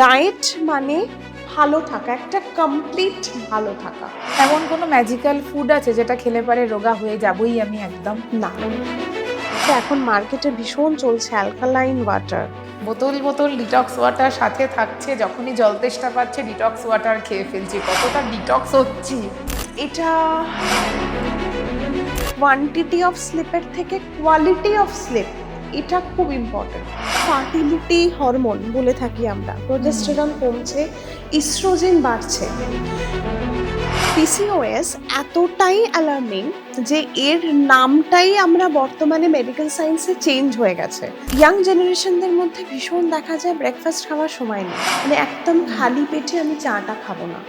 Diet মানে ভালো থাকা, একটা কমপ্লিট ভালো থাকা। এমন কোনো ম্যাজিক্যাল ফুড আছে যেটা খেলে পরে রোগা হয়ে যাবই আমি একদম? না, তো এখন মার্কেটে ভীষণ চলছে অ্যালকালাইন ওয়াটার। বোতল বোতল ডিটক্স ওয়াটার সাথে থাকছে, যখনই জল তেষ্টা পাচ্ছে ডিটক্স ওয়াটার খেয়ে ফেলছি। কতটা ডিটক্স হচ্ছি! এটা কোয়ান্টিটি অফ স্লিপের থেকে কোয়ালিটি অফ স্লিপ, এটা খুব ইম্পর্টেন্ট। ফার্টিলিটি হরমোন বলে থাকি আমরা, প্রোজেস্টেরন কমছে, ইস্ট্রোজেন বাড়ছে। পিসিওএস এতটাই অ্যালার্মিং যে এর নামটাই আমরা বর্তমানে মেডিকেল সায়েন্সে চেঞ্জ হয়ে গেছে। ইয়াং জেনারেশনদের মধ্যে ভীষণ দেখা যায় ব্রেকফাস্ট খাওয়ার সময় নেই, মানে একদম খালি পেটে আমি চাটা খাবো না,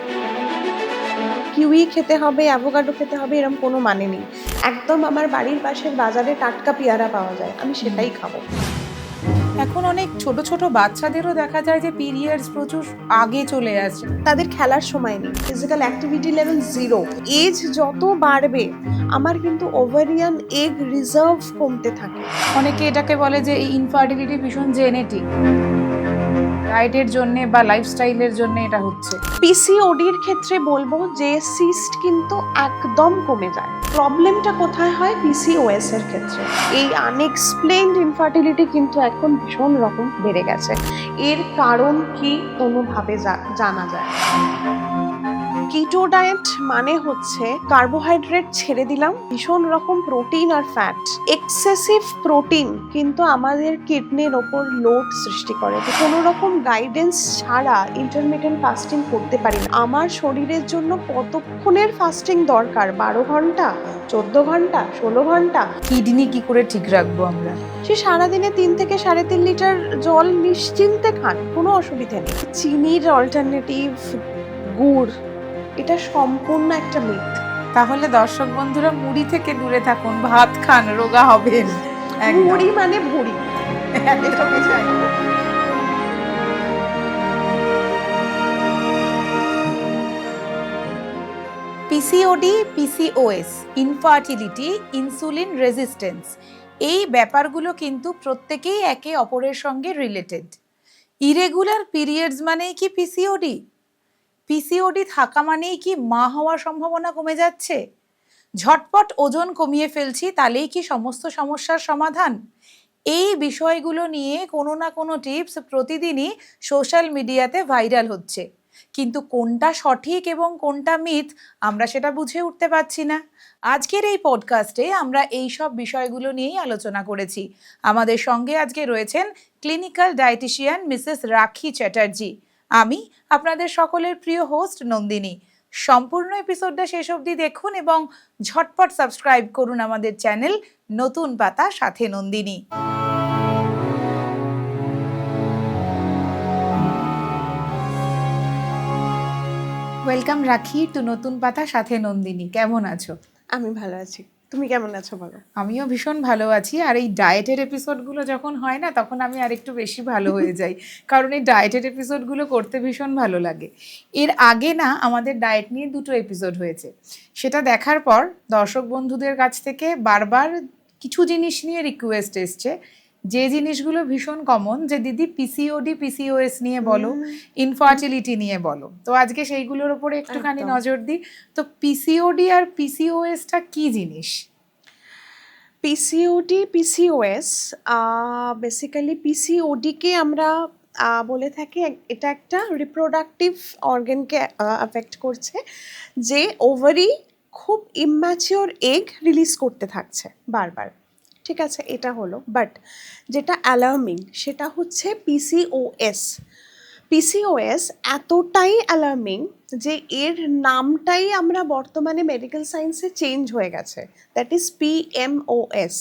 কিউই খেতে হবে, অ্যাভোকাডো খেতে হবে, এরকম কোনো মানে নেই। একদম আমার বাড়ির পাশের বাজারে টাটকা পেয়ারা পাওয়া যায়, আমি সেটাই খাবো। এখন অনেক ছোট ছোট বাচ্চাদেরও দেখা যায় যে পিরিয়ডস প্রচুর আগে চলে আসে। তাদের খেলার সময় নেই, ফিজিক্যাল অ্যাক্টিভিটি লেভেল 0। এজ যত বাড়বে আমার কিন্তু ওভারিয়ান এগ রিজার্ভ কমতে থাকে। অনেকে এটাকে বলে যে এই ইনফার্টিলিটি ভীষণ জেনেটিক, ডায়েটের জন্য বা লাইফস্টাইলের জন্য এটা হচ্ছে। পিসিওডির ক্ষেত্রে বলবো যে সিস্ট কিন্তু একদম কমে যায়। প্রবলেমটা কোথায় হয়? পিসিওএস এর ক্ষেত্রে এই আনএক্সপ্লেইনড ইনফার্টিলিটি কিন্তু এখন ভীষণ রকম বেড়ে গেছে। এর কারণ কি কোনোভাবে জানা যায়? কিটো ডায়েট মানে হচ্ছে কার্বোহাইড্রেট ছেড়ে দিলাম, ভীষণ রকম প্রোটিন আর ফ্যাট। এক্সেসিভ প্রোটিন কিন্তু আমাদের কিডনির ওপর লোড সৃষ্টি করে। কোনো রকম গাইডেন্স ছাড়া ইন্টারমিটেন্ট ফাস্টিং করতে পারি না। আমার শরীরের জন্য কতক্ষণের ফাস্টিং দরকার? 12 ঘন্টা, 14 ঘন্টা, 16 ঘন্টা? কিডনি কি করে ঠিক রাখবো আমরা? সে সারাদিনে 3 থেকে 3.5 লিটার জল নিশ্চিন্তে খান, কোনো অসুবিধা নেই। চিনির অল্টারনেটিভ গুড়, এটা সম্পূর্ণ একটা মিথ। তাহলে দর্শক বন্ধুরা মুড়ি থেকে দূরে থাকুন, ভাত খান, রোগা হবেন। মুড়ি মানে ভুড়ি, একদমই তাই। PCOD, PCOS, infertility, insulin resistance, এই ব্যাপারগুলো কিন্তু প্রত্যেকেই একে অপরের সঙ্গে রিলেটেড। ইরেগুলার পিরিয়ডস মানেই কি পিসিওডি? পিসিওডি থাকা মানেই কি মা হওয়ার সম্ভাবনা কমে যাচ্ছে? ঝটপট ওজন কমিয়ে ফেলছি তাহলেই কি সমস্ত সমস্যার সমাধান? এই বিষয়গুলো নিয়ে কোনো না কোনো টিপস প্রতিদিনই সোশ্যাল মিডিয়াতে ভাইরাল হচ্ছে, কিন্তু কোনটা সঠিক এবং কোনটা মিথ আমরা সেটা বুঝে উঠতে পারছি না। আজকের এই পডকাস্টে আমরা এই সব বিষয়গুলো নিয়েই আলোচনা করেছি। আমাদের সঙ্গে আজকে রয়েছেন ক্লিনিক্যাল ডায়েটিশিয়ান মিসেস রাখি চ্যাটার্জি। আমি আপনাদের সকলের প্রিয় হোস্ট নন্দিনী। সম্পূর্ণ এপিসোডটা শেষ অবধি দেখুন এবং ঝটপট সাবস্ক্রাইব করুন আমাদের চ্যানেল নতুন পাতা সাথে নন্দিনী। ওয়েলকাম রাখি টু নতুন পাতা সাথে নন্দিনী। কেমন আছো? আমি ভালো আছি, তুমি কেমন আছো বলো? আমিও ভীষণ ভালো আছি। আর এই ডায়েটের এপিসোডগুলো যখন হয় না তখন আমি আরেকটু বেশি ভালো হয়ে যাই, কারণ এই ডায়েটের এপিসোডগুলো করতে ভীষণ ভালো লাগে। এর আগে না আমাদের ডায়েট নিয়ে 2টো এপিসোড হয়েছে, সেটা দেখার পর দর্শক বন্ধুদের কাছ থেকে বারবার কিছু জিনিস নিয়ে রিকোয়েস্ট এসছে, যে জিনিসগুলো ভীষণ কমন, যে দিদি পিসিওডি পিসিওএস নিয়ে বলো, ইনফার্টিলিটি নিয়ে বলো। তো আজকে সেইগুলোর উপরে একটুখানি একদম। নজর দিই। তো পিসিওডি আর পিসিওএসটা কি জিনিস? পিসিওডি পিসিওএস, বেসিক্যালি পিসিওডিকে আমরা বলে থাকি এটা একটা রিপ্রোডাক্টিভ অর্গানকে অ্যাফেক্ট করছে, যে ওভারি খুব ইম্যাচিওর এগ রিলিজ করতে থাকছে বারবার। ঠিক আছে, এটা হলো। বাট যেটা অ্যালার্মিং সেটা হচ্ছে পিসিওএস। পিসিওএস এতটাই অ্যালার্মিং যে এর নামটাই আমরা বর্তমানে মেডিকেল সায়েন্সে চেঞ্জ হয়ে গেছে। দ্যাট ইজ পিএমওএস,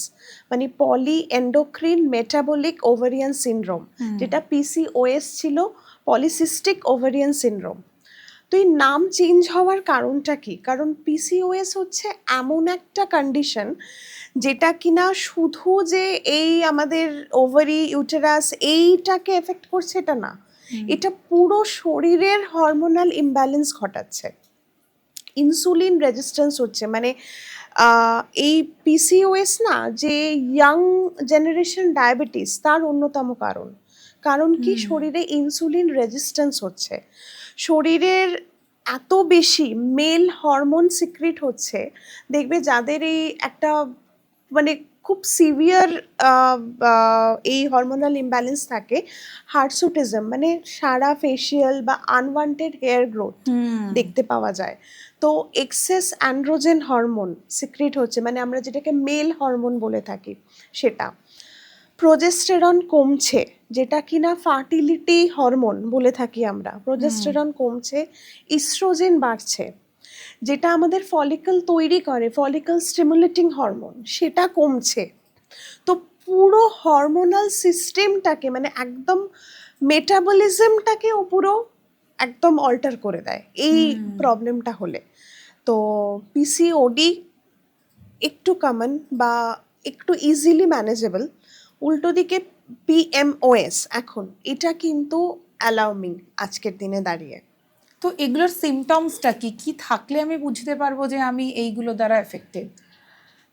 মানে পলি এন্ডোক্রিন মেটাবলিক ওভারিয়ান সিনড্রোম, যেটা পিসিওএস ছিল পলিসিস্টিক ওভারিয়ান সিনড্রোম। তো এই নাম চেঞ্জ হওয়ার কারণটা কি? কারণ পিসিওএস হচ্ছে এমন একটা কন্ডিশন যেটা কিনা শুধু যে এই আমাদের ওভারি ইউটেরাস এইটাকে এফেক্ট করছে এটা না, এটা পুরো শরীরের হরমোনাল ইমব্যালেন্স ঘটাচ্ছে। ইনসুলিন রেজিস্ট্যান্স হচ্ছে, মানে এই পিসিওএস না, যে ইয়াং জেনারেশন ডায়াবেটিস তার অন্যতম কারণ। কারণ কি, শরীরে ইনসুলিন রেজিস্ট্যান্স হচ্ছে, শরীরের এত বেশি মেল হরমোন সিক্রিট হচ্ছে, দেখবে যাদের এই একটা মানে খুব সিভিয়ার এই হরমোনাল ইমব্যালেন্স থাকে, হার্সুটিজম মানে সারা ফেশিয়াল বা আনওয়ান্টেড হেয়ার গ্রোথ দেখতে পাওয়া যায়। তো এক্সেস অ্যান্ড্রোজেন হরমোন সিক্রিট হচ্ছে, মানে আমরা যেটাকে মেল হরমোন বলে থাকি সেটা। প্রোজেস্টেরন কমছে, যেটা কিনা ফার্টিলিটি হরমোন বলে থাকি আমরা, প্রোজেস্টেরন কমছে। ইস্ট্রোজেন বাড়ছে, যেটা আমাদের ফলিকল তৈরি করে, ফলিকল স্টিমুলেটিং হরমোন, সেটা কমছে। তো পুরো হরমোনাল সিস্টেমটাকে মানে একদম মেটাবলিজমটাকেও পুরো একদম অল্টার করে দেয় এই প্রবলেমটা হলে। তো পিসিওডি একটু কমন বা একটু ইজিলি ম্যানেজেবল। উল্টো দিকে পিএমওএস এখন এটা কিন্তু অ্যালার্মিং আজকের দিনে দাঁড়িয়ে। তো এগুলোর সিমটমসটা কি কি থাকলে আমি বুঝতে পারবো যে আমি এইগুলো দ্বারা এফেক্টেড?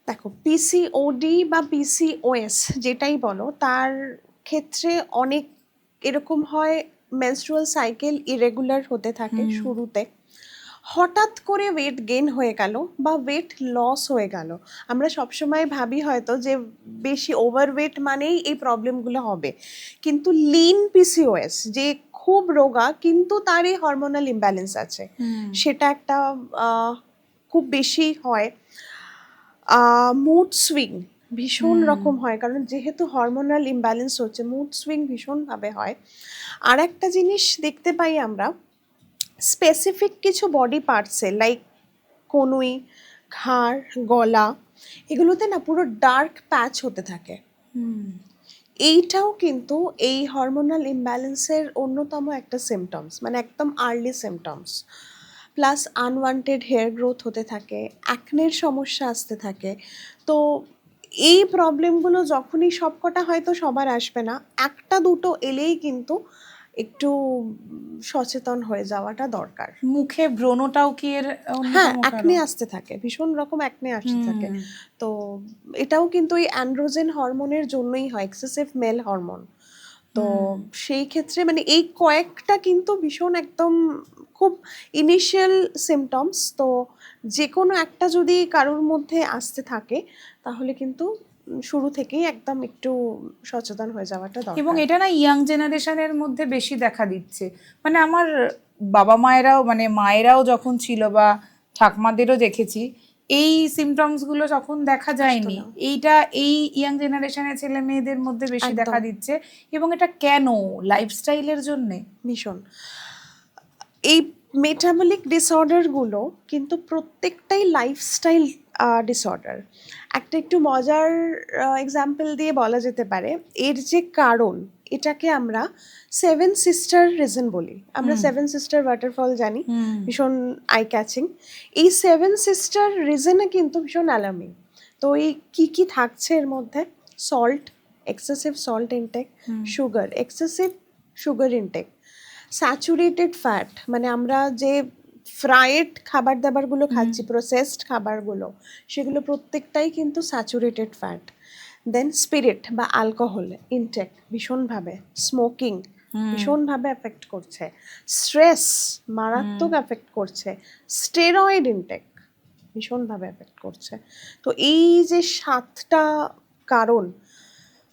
দেখো, পিসিওডি বা পিসিওএস যেটাই বলো, তার ক্ষেত্রে অনেক এরকম হয়, মেনস্ট্রুয়াল সাইকেল ইরেগুলার হতে থাকে শুরুতে, হঠাৎ করে ওয়েট গেইন হয়ে গেল বা ওয়েট লস হয়ে গেল। আমরা সবসময় ভাবি হয়তো যে বেশি ওভারওয়েট মানেই এই প্রবলেমগুলো হবে, কিন্তু লিন পিসিওএস যে খুব রোগা কিন্তু তার এই হরমোনাল ইমব্যালেন্স আছে, সেটা একটা খুব বেশি হয়। মুড সুইং ভীষণ রকম হয়, কারণ যেহেতু হরমোনাল ইমব্যালেন্স হচ্ছে, মুড সুইং ভীষণভাবে হয়। আর একটা জিনিস দেখতে পাই আমরা, স্পেসিফিক কিছু বডি পার্টসে লাইক কনুই, ঘাড়, গলা, এগুলোতে না পুরো ডার্ক প্যাচ হতে থাকে। এইটাও কিন্তু এই হরমোনাল ইমব্যালেন্সের অন্যতম একটা সিমটমস, মানে একদম early symptoms. Plus unwanted hair growth হতে থাকে, অ্যাকনের সমস্যা আসতে থাকে। তো এই প্রবলেমগুলো যখনই, সবকটা হয়তো সবার আসবে না, একটা দুটো এলেই কিন্তু একটু সচেতন হয়ে যাওয়াটা দরকার। মুখে ব্রণটাও কি এর হ্যাঁ, অন্যতম অ্যাকনে কারণ? আসতে থাকে, ভীষণ রকম অ্যাকনে আসতে থাকে। তো এটাও কিন্তু এই অ্যান্ড্রোজেন হরমোনের জন্যই হয়, এক্সেসিভ মেল হরমোন। তো সেই ক্ষেত্রে মানে এই কয়েকটা কিন্তু ভীষণ একদম খুব ইনিশিয়াল সিমটমস। তো যে কোনো একটা যদি কারোর মধ্যে আসতে থাকে, তাহলে কিন্তু শুরু থেকেই একদম একটু সচেতন হয়ে যাওয়াটা এবং দরকার। এটা না ইয়াং জেনারেশনের মধ্যে বেশি দেখা দিচ্ছে। মানে আমার বাবা মায়েরাও, মানে মায়েরাও যখন ছিল বা ঠাকমাদেরও দেখেছি, এই সিমটমস গুলো যখন দেখা যায়নি, না। এইটা এই ইয়াং জেনারেশনের ছেলে মেয়েদের মধ্যে বেশি একদম। দেখা দিচ্ছে। এবং এটা কেন? লাইফস্টাইলের জন্যে? ভীষণ। এই মেটাবলিক ডিসঅর্ডারগুলো কিন্তু প্রত্যেকটাই লাইফস্টাইল ডিসঅর্ডার। একটা একটু মজার এক্সাম্পল দিয়ে বলা যেতে পারে, এর যে কারণ, এটাকে আমরা সেভেন সিস্টার রিজন বলি। আমরা সেভেন সিস্টার ওয়াটারফল জানি, ভীষণ আই ক্যাচিং। এই সেভেন সিস্টার রিজনে কিন্তু ভীষণ অ্যালার্মিং। তো এই কী থাকছে এর মধ্যে? Salt, excessive salt intake, sugar, excessive sugar intake, saturated fat, মানে আমরা যে ফ্রাইড খাবার দাবারগুলো খাচ্ছি, প্রসেসড খাবারগুলো, সেগুলো প্রত্যেকটাই কিন্তু স্যাচুরেটেড ফ্যাট। দেন স্পিরিট বা অ্যালকোহল ইনটেক ভীষণভাবে, স্মোকিং ভীষণভাবে এফেক্ট করছে, স্ট্রেস মারাত্মক এফেক্ট করছে, স্টেরয়েড ইনটেক ভীষণভাবে এফেক্ট করছে। তো এই যে 7টা কারণ,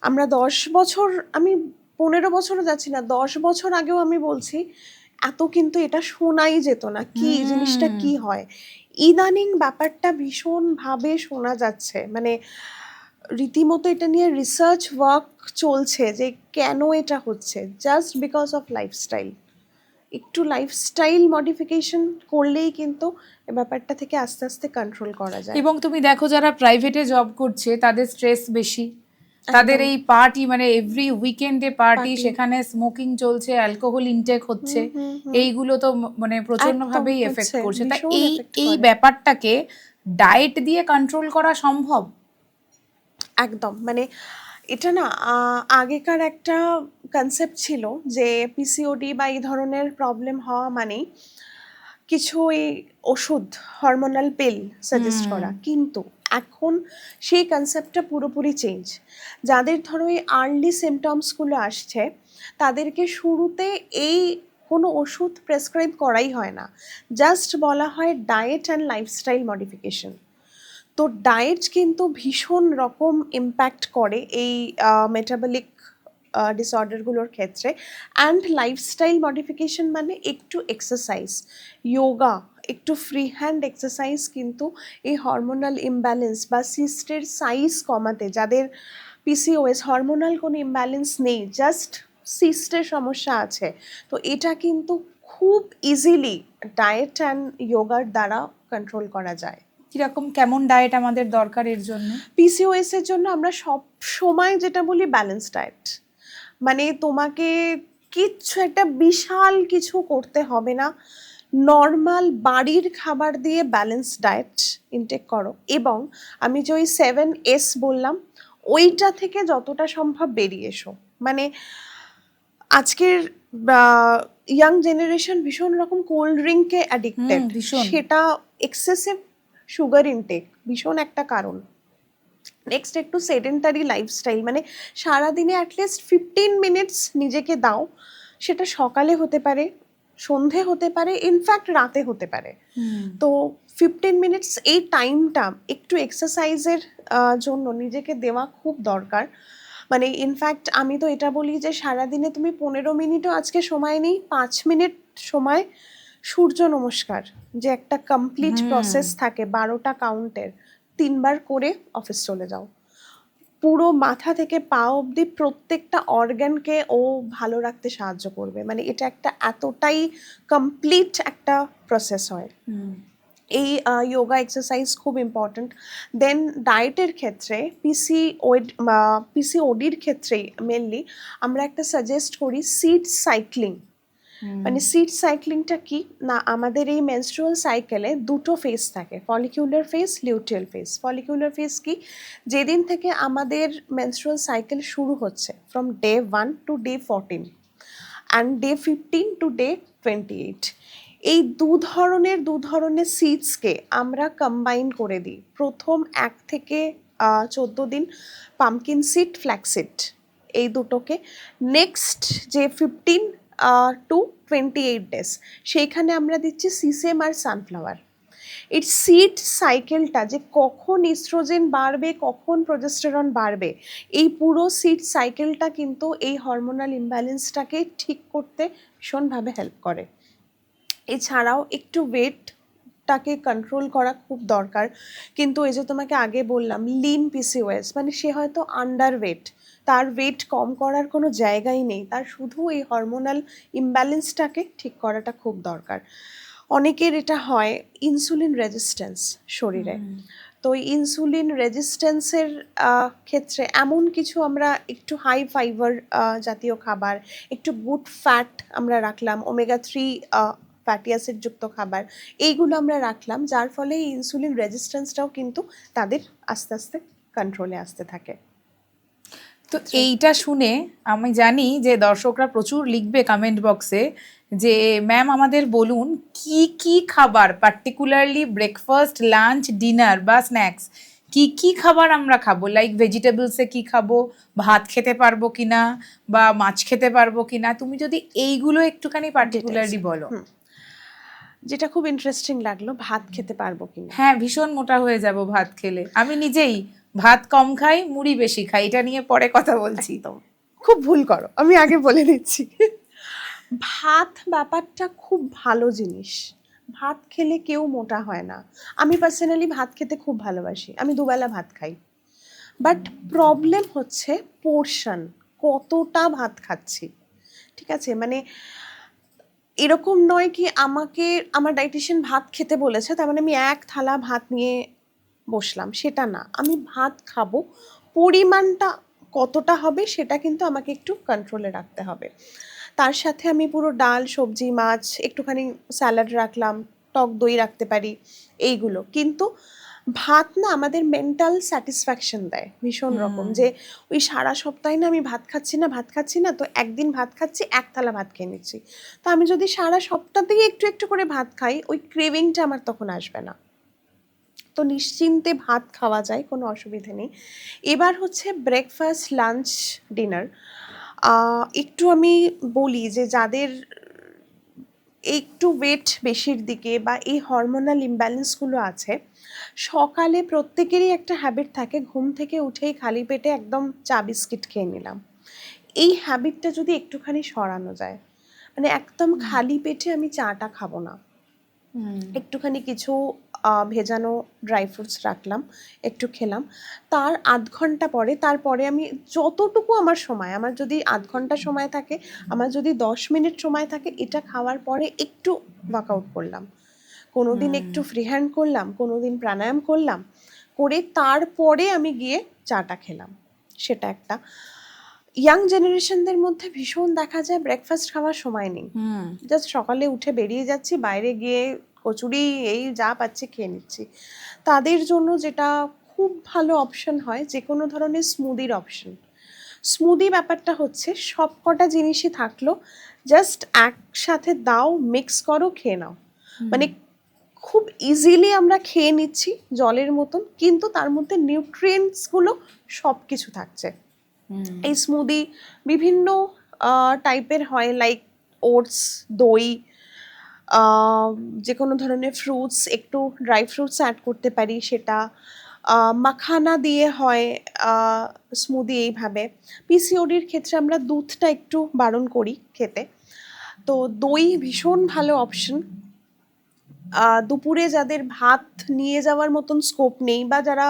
আমরা 10 বছর, আমি 15 বছরও যাচ্ছি না, 10 বছর আগেও আমি বলছি, এত কিন্তু এটা শোনাই যেত না, কি জিনিসটা কি হয়। ইদানিং ব্যাপারটা ভীষণভাবে শোনা যাচ্ছে, মানে রীতিমতো এটা নিয়ে রিসার্চ ওয়ার্ক চলছে যে কেন এটা হচ্ছে, জাস্ট বিকজ অফ লাইফস্টাইল। একটু লাইফস্টাইল মডিফিকেশন করলেই কিন্তু এই ব্যাপারটা থেকে আস্তে আস্তে কন্ট্রোল করা যায়। এবং তুমি দেখো যারা প্রাইভেটে জব করছে তাদের স্ট্রেস বেশি, তাদের এই পার্টি, মানে এভরি উইকেন্ডে পার্টি, সেখানে স্মোকিং চলছে, অ্যালকোহল ইনটেক হচ্ছে, এইগুলো তো মানে প্রচন্ড ভাবেই এফেক্ট করছে। তা এই ব্যাপারটাকে ডায়েট দিয়ে কন্ট্রোল করা সম্ভব? একদম, মানে এটা না আগেকার একটা কনসেপ্ট ছিল যে পিসিওডি বা এই ধরনের প্রবলেম হওয়া মানেই কিছু ওই ওষুধ, হরমোনাল পিল সাজেস্ট করা, কিন্তু এখন সেই কনসেপ্টটা পুরোপুরি চেঞ্জ। যাদের ধরো এই আর্লি সিমটমসগুলো আসছে তাদেরকে শুরুতে এই কোনো ওষুধ প্রেসক্রাইব করাই হয় না, জাস্ট বলা হয় ডায়েট অ্যান্ড লাইফস্টাইল মডিফিকেশন। তো ডায়েট কিন্তু ভীষণ রকম ইম্প্যাক্ট করে এই মেটাবলিক ডিসঅর্ডারগুলোর ক্ষেত্রে। অ্যান্ড লাইফস্টাইল মডিফিকেশন মানে একটু এক্সারসাইজ, যোগা, একটু ফ্রি হ্যান্ড এক্সারসাইজ কিন্তু এই হরমোনাল ইমব্যালেন্স বা সিস্টের সাইজ কমাতে, যাদের পিসিওএস হরমোনাল কোনো ইমব্যালেন্স নেই, জাস্ট সিস্টের সমস্যা আছে, তো এটা কিন্তু খুব ইজিলি ডায়েট অ্যান্ড যোগার দ্বারা কন্ট্রোল করা যায়। কিরকম কেমন ডায়েট আমাদের দরকার এর জন্য? পিসিওএস এর জন্য আমরা সব সময় যেটা বলি ব্যালেন্স ডায়েট, মানে তোমাকে কিচ্ছু একটা বিশাল কিছু করতে হবে না, নর্মাল বাড়ির খাবার দিয়ে ব্যালেন্স ডায়েট ইনটেক করো। এবং আমি যে ওই 7S বললাম ওইটা থেকে যতটা সম্ভব বেরিয়ে এসো। মানে আজকের ইয়াং জেনারেশন ভীষণ রকম কোল্ড ড্রিঙ্কে অ্যাডিক্টেড, ভীষণ। সেটা এক্সেসিভ সুগার ইনটেক ভীষণ একটা কারণ। নেক্সট একটু সেডেন্টারি লাইফস্টাইল, মানে সারাদিনে অ্যাটলিস্ট 15 মিনিটস নিজেকে দাও, সেটা সকালে হতে পারে, সন্ধে হতে পারে, ইনফ্যাক্ট রাতে হতে পারে। তো 15 মিনিটস এই টাইমটা একটু এক্সারসাইজের জন্য নিজেকে দেওয়া খুব দরকার। মানে ইনফ্যাক্ট আমি তো এটা বলি যে সারাদিনে তুমি 15 মিনিটও আজকে সময় নেই, 5 মিনিট সময় সূর্য নমস্কার, যে একটা কমপ্লিট প্রসেস থাকে 12টা কাউন্টের, 3 বার করে অফিস চলে যাও। পুরো মাথা থেকে পা অবধি প্রত্যেকটা অর্গানকে ও ভালো রাখতে সাহায্য করবে। মানে এটা একটা এতটাই কমপ্লিট একটা প্রসেস হয়। এই যোগা এক্সারসাইজ খুব ইম্পর্ট্যান্ট। দেন ডায়েটের ক্ষেত্রে পিসিওডির ক্ষেত্রে মেনলি আমরা একটা সাজেস্ট করি সিড সাইক্লিং। মানে সিড সাইক্লিংটা কি না, আমাদের এই মেনস্ট্রুয়াল সাইকেলে দুটো ফেজ থাকে, follicular phase, luteal phase. Follicular phase কি, যেদিন থেকে আমাদের মেনস্ট্রুয়াল সাইকেল শুরু হচ্ছে, from day 1 to day 14 and day 15 to day 28, এই দু ধরনের সিডসকে আমরা কম্বাইন করে দিই। প্রথম 1 থেকে 14 দিন পামকিন সিড, ফ্ল্যাক্সিড, এই দুটোকে। নেক্সট যে 15 টু 28 ডেজ সেইখানে আমরা দিচ্ছি সিসেম আর সানফ্লাওয়ার। এই সিড সাইকেলটা যে কখন ইস্ট্রোজেন বাড়বে, কখন প্রোজেস্টেরন বাড়বে, এই পুরো সিড সাইকেলটা কিন্তু এই হরমোনাল ইমব্যালেন্সটাকে ঠিক করতে ভীষণভাবে হেল্প করে। এছাড়াও একটু ওয়েটটাকে কন্ট্রোল করা খুব দরকার। কিন্তু এই যে তোমাকে আগে বললাম লিন পিসিওএস, মানে সে হয়তো আন্ডার ওয়েট, তার ওয়েট কম করার কোনো জায়গাই নেই, তার শুধু এই হরমোনাল ইমব্যালেন্সটাকে ঠিক করাটা খুব দরকার। অনেকের এটা হয় ইনসুলিন রেজিস্ট্যান্স শরীরে, তো ইনসুলিন রেজিস্ট্যান্সের ক্ষেত্রে এমন কিছু আমরা একটু হাই ফাইবার জাতীয় খাবার, একটু গুড ফ্যাট আমরা রাখলাম, ওমেগা 3 ফ্যাটি অ্যাসিড যুক্ত খাবার, এইগুলো আমরা রাখলাম, যার ফলে এই ইনসুলিন রেজিস্ট্যান্সটাও কিন্তু তাদের আস্তে আস্তে কন্ট্রোলে আসতে থাকে। তো এইটা শুনে আমি জানি যে দর্শকরা প্রচুর লিখবে কমেন্ট বক্সে যে ম্যাম আমাদের বলুন কি কি খাবার, পার্টিকুলারলি ব্রেকফাস্ট, লাঞ্চ, ডিনার বা স্ন্যাক্স, কি কি খাবার আমরা খাবো, লাইক ভেজিটেবলসে কি খাবো, ভাত খেতে পারবো কিনা বা মাছ খেতে পারবো কিনা, তুমি যদি এইগুলো একটুখানি পার্টিকুলারলি বলো। যেটা খুব ইন্টারেস্টিং লাগলো, ভাত খেতে পারবো কিনা। হ্যাঁ, ভীষণ মোটা হয়ে যাব ভাত খেলে। আমি নিজেই ভাত কম খাই, মুড়ি বেশি খাই, এটা নিয়ে পরে কথা বলছি। তো খুব ভুল করো, আমি আগে বলে দিচ্ছি। ভাত ব্যাপারটা খুব ভালো জিনিস, ভাত খেলে কেউ মোটা হয় না। আমি পার্সোনালি ভাত খেতে খুব ভালোবাসি, আমি দুবেলা ভাত খাই। বাট প্রবলেম হচ্ছে পোর্শন, কতটা ভাত খাচ্ছি। ঠিক আছে, মানে এরকম নয় কি আমাকে আমার ডায়েটিশিয়ান ভাত খেতে বলেছে তার মানে আমি এক থালা ভাত নিয়ে বসলাম, সেটা না। আমি ভাত খাবো, পরিমাণটা কতটা হবে সেটা কিন্তু আমাকে একটু কন্ট্রোলে রাখতে হবে। তার সাথে আমি পুরো ডাল, সবজি, মাছ, একটুখানি স্যালাড রাখলাম, টক দই রাখতে পারি, এইগুলো। কিন্তু ভাত না আমাদের মেন্টাল স্যাটিসফ্যাকশন দেয় ভীষণ রকম, যে ওই সারা সপ্তাহে না আমি ভাত খাচ্ছি না, তো একদিন ভাত খাচ্ছি, এক থালা ভাত খেয়ে নিচ্ছি। তো আমি যদি সারা সপ্তাহতেই একটু একটু করে ভাত খাই, ওই ক্রেভিংটা আমার তখন আসবে না। তো নিশ্চিন্তে ভাত খাওয়া যায়, কোনো অসুবিধে নেই। এবার হচ্ছে ব্রেকফাস্ট, লাঞ্চ, ডিনার। একটু আমি বলি যে যাদের একটু ওয়েট বেশির দিকে বা এই হরমোনাল ইমব্যালেন্সগুলো আছে, সকালে প্রত্যেকেরই একটা হ্যাবিট থাকে, ঘুম থেকে উঠেই খালি পেটে একদম চা বিস্কিট খেয়ে নিলাম। এই হ্যাবিটটা যদি একটুখানি সরানো যায়, মানে একদম খালি পেটে আমি চাটা খাবো না, একটুখানি কিছু ভেজানো ড্রাই ফ্রুটস রাখলাম, একটু খেলাম, তার আধ ঘন্টা পরে, তারপরে আমি যতটুকু আমার সময়, আমার যদি আধ ঘন্টা সময় থাকে, আমার যদি 10 মিনিট সময় থাকে, এটা খাওয়ার পরে একটু ওয়ার্কআউট করলাম, কোনো দিন একটু ফ্রি হ্যান্ড করলাম, কোনো দিন প্রাণায়াম করলাম, করে তারপরে আমি গিয়ে চাটা খেলাম। সেটা একটা। ইয়াং জেনারেশনদের মধ্যে ভীষণ দেখা যায় ব্রেকফাস্ট খাওয়ার সময় নেই, জাস্ট সকালে উঠে বেরিয়ে যাচ্ছি, বাইরে গিয়ে কচুরি এই যা পাচ্ছি খেয়ে নিচ্ছি। তাদের জন্য যেটা খুব ভালো অপশন হয়, যে কোনো ধরনের স্মুদির অপশন। স্মুদি ব্যাপারটা হচ্ছে সব কটা জিনিসই থাকলো, জাস্ট একসাথে দাও, মিক্স করো, খেয়ে নাও, মানে খুব ইজিলি আমরা খেয়ে নিচ্ছি জলের মতন, কিন্তু তার মধ্যে নিউট্রিয়েন্টসগুলো সব কিছু থাকছে। এই স্মুদি বিভিন্ন টাইপের হয়, লাইক ওটস, দই, যে কোনো ধরনের ফ্রুটস, একটু ড্রাই ফ্রুটস অ্যাড করতে পারি, সেটা মাখানা দিয়ে হয় স্মুদি। এইভাবে পিসিওডির ক্ষেত্রে আমরা দুধটা একটু বারণ করি খেতে, তো দই ভীষণ ভালো অপশন। দুপুরে যাদের ভাত নিয়ে যাওয়ার মতন স্কোপ নেই, বা যারা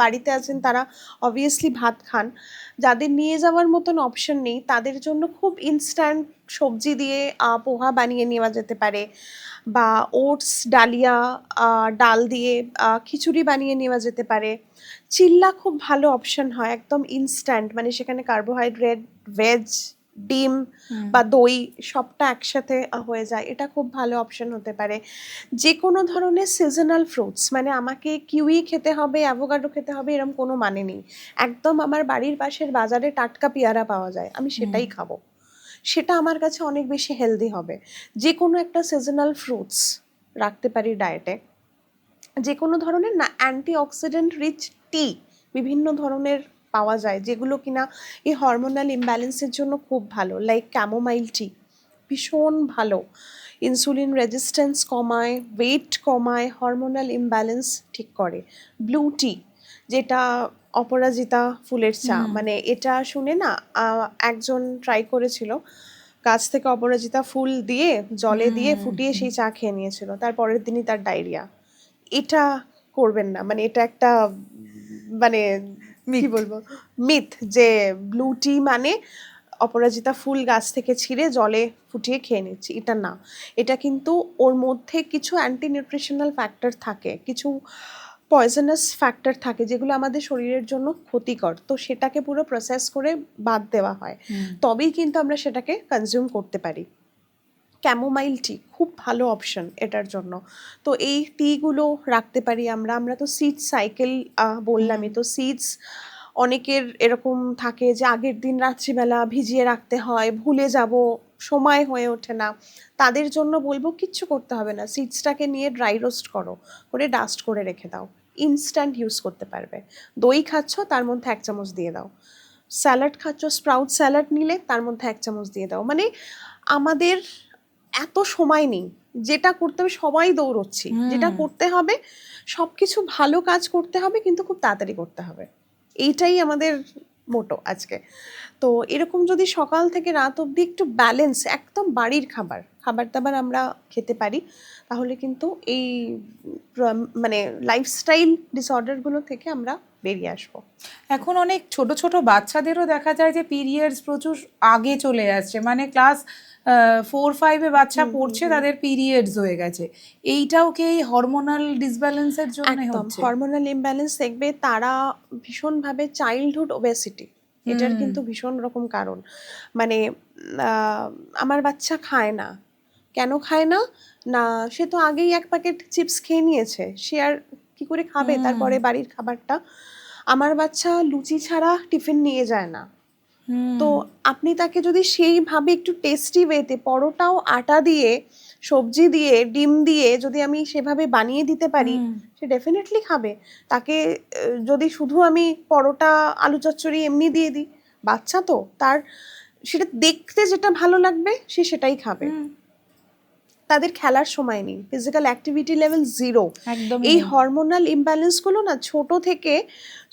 বাড়িতে আছেন তারা অবভিয়াসলি ভাত খান, যাদের নিয়ে যাওয়ার মতন অপশন নেই, তাদের জন্য খুব ইনস্ট্যান্ট সবজি দিয়ে পোহা বানিয়ে নেওয়া যেতে পারে, বা ওটস, ডালিয়া, ডাল দিয়ে খিচুড়ি বানিয়ে নেওয়া যেতে পারে। চিল্লা খুব ভালো অপশন হয়, একদম ইনস্ট্যান্ট, মানে সেখানে কার্বোহাইড্রেট, ভেজ, ডিম বা দই সবটা একসাথে হয়ে যায়, এটা খুব ভালো অপশন হতে পারে। যে কোনো ধরনের সিজনাল ফ্রুটস, মানে আমাকে কিউই খেতে হবে, অ্যাভোকাডো খেতে হবে এরকম কোনো মানে নেই, একদম আমার বাড়ির পাশের বাজারে টাটকা পেয়ারা পাওয়া যায়, আমি সেটাই খাবো, সেটা আমার কাছে অনেক বেশি হেলদি হবে। যে কোনো একটা সিজনাল ফ্রুটস রাখতে পারি ডায়েটে। যে কোনো ধরনের না অ্যান্টিঅক্সিডেন্ট রিচ টি বিভিন্ন ধরনের পাওয়া যায়, যেগুলো কিনা এই হরমোনাল ইমব্যালেন্সের জন্য খুব ভালো, লাইক ক্যামোমাইল টি ভীষণ ভালো, ইনসুলিন রেজিস্ট্যান্স কমায়, ওয়েট কমায়, হরমোনাল ইমব্যালেন্স ঠিক করে। ব্লু টি, যেটা অপরাজিতা ফুলের চা, মানে এটা শুনে না একজন ট্রাই করেছিল, গাছ থেকে অপরাজিতা ফুল দিয়ে জলে দিয়ে ফুটিয়ে সেই চা খেয়ে নিয়েছিল, তার পরের দিনই তার ডায়রিয়া। এটা করবেন না, মানে এটা একটা মানে কি বলবো, মিথ, যে ব্লু টি মানে অপরাজিতা ফুল গাছ থেকে ছিঁড়ে জলে ফুটিয়ে খেয়ে নিচ্ছি, এটা না। এটা কিন্তু ওর মধ্যে কিছু অ্যান্টি নিউট্রিশনাল ফ্যাক্টর থাকে, কিছু পয়জনাস ফ্যাক্টর থাকে, যেগুলো আমাদের শরীরের জন্য ক্ষতিকর, তো সেটাকে পুরো প্রসেস করে বাদ দেওয়া হয়, তবেই কিন্তু আমরা সেটাকে কনজিউম করতে পারি। ক্যামোমাইল টি খুব ভালো অপশন এটার জন্য, তো এই টিগুলো রাখতে পারি আমরা। আমরা তো সিডস সাইকেল বললামই, তো সিডস অনেকের এরকম থাকে যে আগের দিন রাত্রিবেলা ভিজিয়ে রাখতে হয়, ভুলে যাব, সময় হয়ে ওঠে না, তাদের জন্য বলবো কিচ্ছু করতে হবে না, সিডসটাকে নিয়ে ড্রাই রোস্ট করো, করে ডাস্ট করে রেখে দাও, ইনস্ট্যান্ট ইউজ করতে পারবে। দই খাচ্ছ, তার মধ্যে 1 চামচ দিয়ে দাও, স্যালাড খাচ্ছ, স্প্রাউট স্যালাড নিলে তার মধ্যে 1 চামচ দিয়ে দাও। মানে আমাদের এত সময় নেই, যেটা করতে হবে সবাই দৌড়চ্ছি, যেটা করতে হবে সব কিছু ভালো কাজ করতে হবে, কিন্তু খুব তাড়াতাড়ি করতে হবে, এইটাই আমাদের মোটো আজকে। তো এরকম যদি সকাল থেকে রাত অবধি একটু ব্যালেন্স, একদম বাড়ির খাবার দাবার আমরা খেতে পারি, তাহলে কিন্তু এই মানে লাইফস্টাইল ডিসঅর্ডারগুলো থেকে আমরা বেরিয়ে আসবো। এখন অনেক ছোট ছোট বাচ্চাদেরও দেখা যায় যে পিরিয়ডস প্রচুর আগে চলে আসছে, মানে ক্লাস 4-5-এ বাচ্চা পড়ছে, তাদের পিরিয়ডস হয়ে গেছে, এইটাও কি এই হরমোনাল ডিসব্যালেন্সের জন্য একদম হচ্ছে? হরমোনাল ইমব্যালেন্স, দেখবে তারা ভীষণভাবে চাইল্ডহুড ওবেসিটি, এটার কিন্তু ভীষণ রকম কারণ, মানে আমার বাচ্চা খায় না, কেন খায় না, না সে তো আগেই 1 প্যাকেট চিপস খেয়ে নিয়েছে, সে আর কি করে খাবে তারপরে বাড়ির খাবারটা। আমার বাচ্চা লুচি ছাড়া টিফিন নিয়ে যায় না, তো আপনি তাকে যদি সেইভাবে একটু টেস্টি ওয়েতে, পরোটাও আটা দিয়ে সবজি দিয়ে ডিম দিয়ে যদি আমি সেভাবে বানিয়ে দিতে পারি, হুম। সে ডেফিনেটলি খাবে। তাকে যদি শুধু আমি পরোটা আলু চচ্চড়ি এমনি দিয়ে দিই, বাচ্চা তো তার সেটা দেখতে যেটা ভালো লাগবে সে সেটাই খাবে। হুম, তাদের খেলার সময় নেই, ফিজিক্যাল অ্যাক্টিভিটি লেভেল জিরো। একদমই এই নেই। হরমোনাল ইমব্যালেন্সগুলো না ছোট থেকে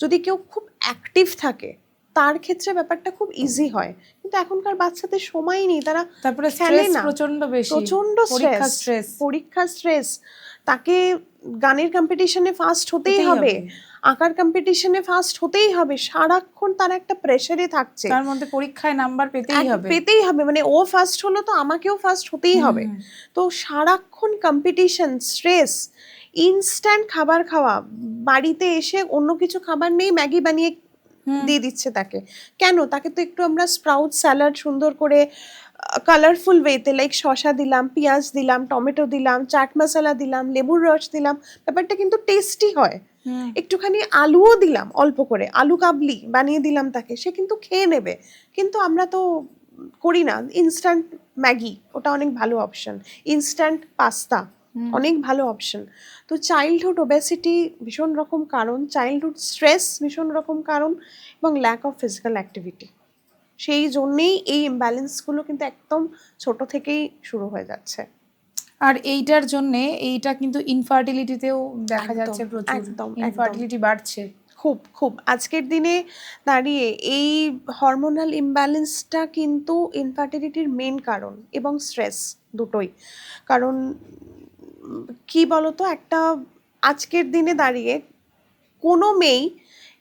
যদি কেউ খুব অ্যাক্টিভ থাকে তার ক্ষেত্রে ব্যাপারটা খুব ইজি হয়, কিন্তু এখনকার বাচ্চাদের সময় নেই, তারা তারপরে খেলে স্ট্রেস না। প্রচন্ড বেশি, প্রচন্ড পরীক্ষা স্ট্রেস, স্ট্রেস পরীক্ষার স্ট্রেস, তাকে গানের কম্পিটিশনে ফার্স্ট হতেই হতেই হবে, হবে। আঁকার কম্পিটিশনে ফার্স্ট হতেই হবে, সারাক্ষণ তারা একটা প্রেসারে থাকছে, তার মধ্যে পরীক্ষায় নাম্বার পেতেই হবে। পেতেই হবে, মানে ও ফার্স্ট হলো তো আমাকেও ফার্স্ট হতেই হবে। হুম, তো সারাক্ষণ কম্পিটিশন, স্ট্রেস, ইনস্ট্যান্ট খাবার খাওয়া, বাড়িতে এসে অন্য কিছু খাবার নেই, ম্যাগি বানিয়ে হুম, দিয়ে দিচ্ছে তাকে। কেন? তাকে তো একটু আমরা স্প্রাউট স্যালাড সুন্দর করে কালারফুল ওয়েতে, লাইক শসা দিলাম, পেঁয়াজ দিলাম, টমেটো দিলাম, চাট মশলা দিলাম, লেবুর রস দিলাম, ব্যাপারটা কিন্তু টেস্টি হয়। হুম। একটুখানি আলুও দিলাম অল্প করে, আলু কাবলি বানিয়ে দিলাম তাকে, সে কিন্তু খেয়ে নেবে। কিন্তু আমরা তো করি না। ইনস্ট্যান্ট ম্যাগি ওটা অনেক ভালো অপশন, ইনস্ট্যান্ট পাস্তা অনেক ভালো অপশন। তো চাইল্ডহুড ওবেসিটি ভীষণ রকম কারণ, চাইল্ডহুড স্ট্রেস ভীষণ রকম কারণ, এবং ল্যাক অফ ফিজিক্যাল অ্যাক্টিভিটি। সেই জন্যেই এই ইমব্যালেন্সগুলো কিন্তু একদম ছোট থেকেই শুরু হয়ে যাচ্ছে। আর এইটার জন্যে এইটা কিন্তু ইনফার্টিলিটিতেও দেখা একদম, যাচ্ছে, প্রচুর একদম, একদম। ইনফার্টিলিটি বাড়ছে। খুব খুব আজকের দিনে দাঁড়িয়ে এই হরমোনাল ইমব্যালেন্সটা কিন্তু ইনফার্টিলিটির মেন কারণ, এবং স্ট্রেস দুটোই। কারণ কি বলতো, একটা আজকের দিনে দাঁড়িয়ে কোনো মেয়েই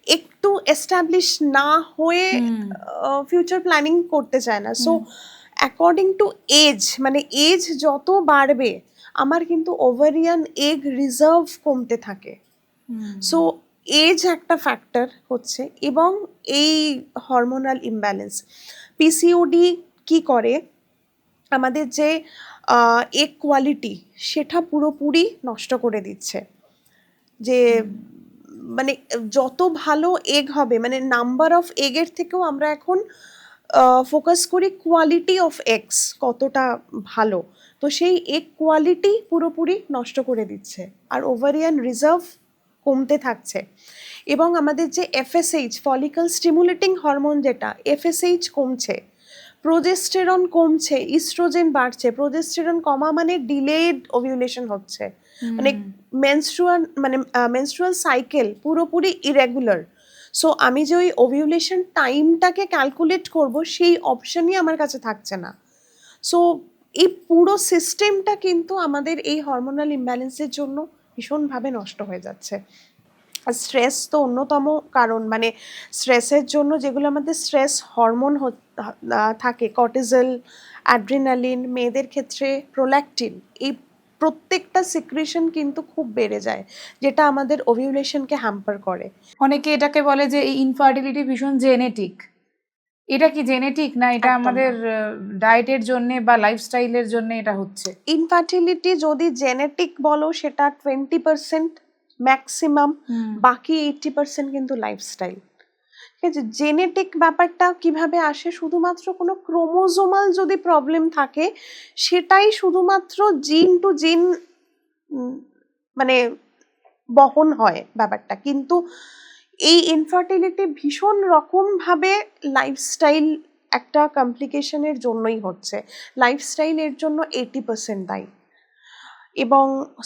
একটু এস্টাবলিশ না হয়ে হুম, ফিউচার প্ল্যানিং করতে চায় না। So hmm, according to age, মানে এজ যত বাড়বে আমার কিন্তু ওভারিয়ান এগ রিজার্ভ কমতে থাকে। হুম, সো এজ একটা ফ্যাক্টর হচ্ছে, এবং এই হরমোনাল ইমব্যালেন্স। পিসিওডি কি করে, আমাদের যে এগ কোয়ালিটি সেটা পুরোপুরি নষ্ট করে দিচ্ছে। যে মানে যত ভালো এগ হবে, মানে নাম্বার অফ এগের থেকেও আমরা এখন ফোকাস করি কোয়ালিটি অফ এগস কতটা ভালো। তো সেই এগ কোয়ালিটি পুরোপুরি নষ্ট করে দিচ্ছে, আর ওভারিয়ান রিজার্ভ কমতে থাকছে। এবং আমাদের যে এফএসএইচ, ফলিকল স্টিমুলেটিং হরমোন, যেটা এফএসএইচ কমছে, প্রোজেস্টেরন কমছে, ইস্ট্রোজেন বাড়ছে। প্রোজেস্টেরন কমা মানে ডিলেড ওভিউলেশন হচ্ছে, মানে মেনস্ট্রুয়াল সাইকেল পুরোপুরি ইরেগুলার। সো আমি যে ওই ওভিউলেশন টাইমটাকে ক্যালকুলেট করব সেই অপশনই আমার কাছে থাকছে না। সো এই পুরো সিস্টেমটা কিন্তু আমাদের এই হরমোনাল ইমব্যালেন্সের জন্য ভীষণভাবে নষ্ট হয়ে যাচ্ছে। আর স্ট্রেস তো অন্যতম কারণ, মানে স্ট্রেসের জন্য যেগুলো আমাদের স্ট্রেস হরমোন থাকে, কর্টিসল, অ্যাড্রিনালিন, মেয়েদের ক্ষেত্রে প্রোল্যাকটিন, এই প্রত্যেকটা সিক্রেশন কিন্তু খুব বেড়ে যায়, যেটা আমাদের ওভিউলেশনকে হ্যাম্পার করে। অনেকে এটাকে বলে যে এই ইনফার্টিলিটি ভীষণ জেনেটিক। এটা কি জেনেটিক, না এটা একদম আমাদের না। ডায়েটের জন্য বা লাইফস্টাইলের জন্য এটা হচ্ছে? ইনফার্টিলিটি যদি জেনেটিক বলো সেটা 20% ম্যাক্সিমাম, হুম, বাকি 80% কিন্তু লাইফস্টাইল। ঠিক আছে, জেনেটিক ব্যাপারটা কিভাবে আসে, শুধুমাত্র কোনো ক্রোমোজোমাল যদি প্রবলেম থাকে সেটাই শুধুমাত্র জিন টু জিন মানে বহন হয় ব্যাপারটা। কিন্তু এই ইনফার্টিলিটি ভীষণ রকমভাবে লাইফস্টাইল একটা কমপ্লিকেশনের জন্যই হচ্ছে। লাইফস্টাইল এর জন্য 80% দায়ী। এবং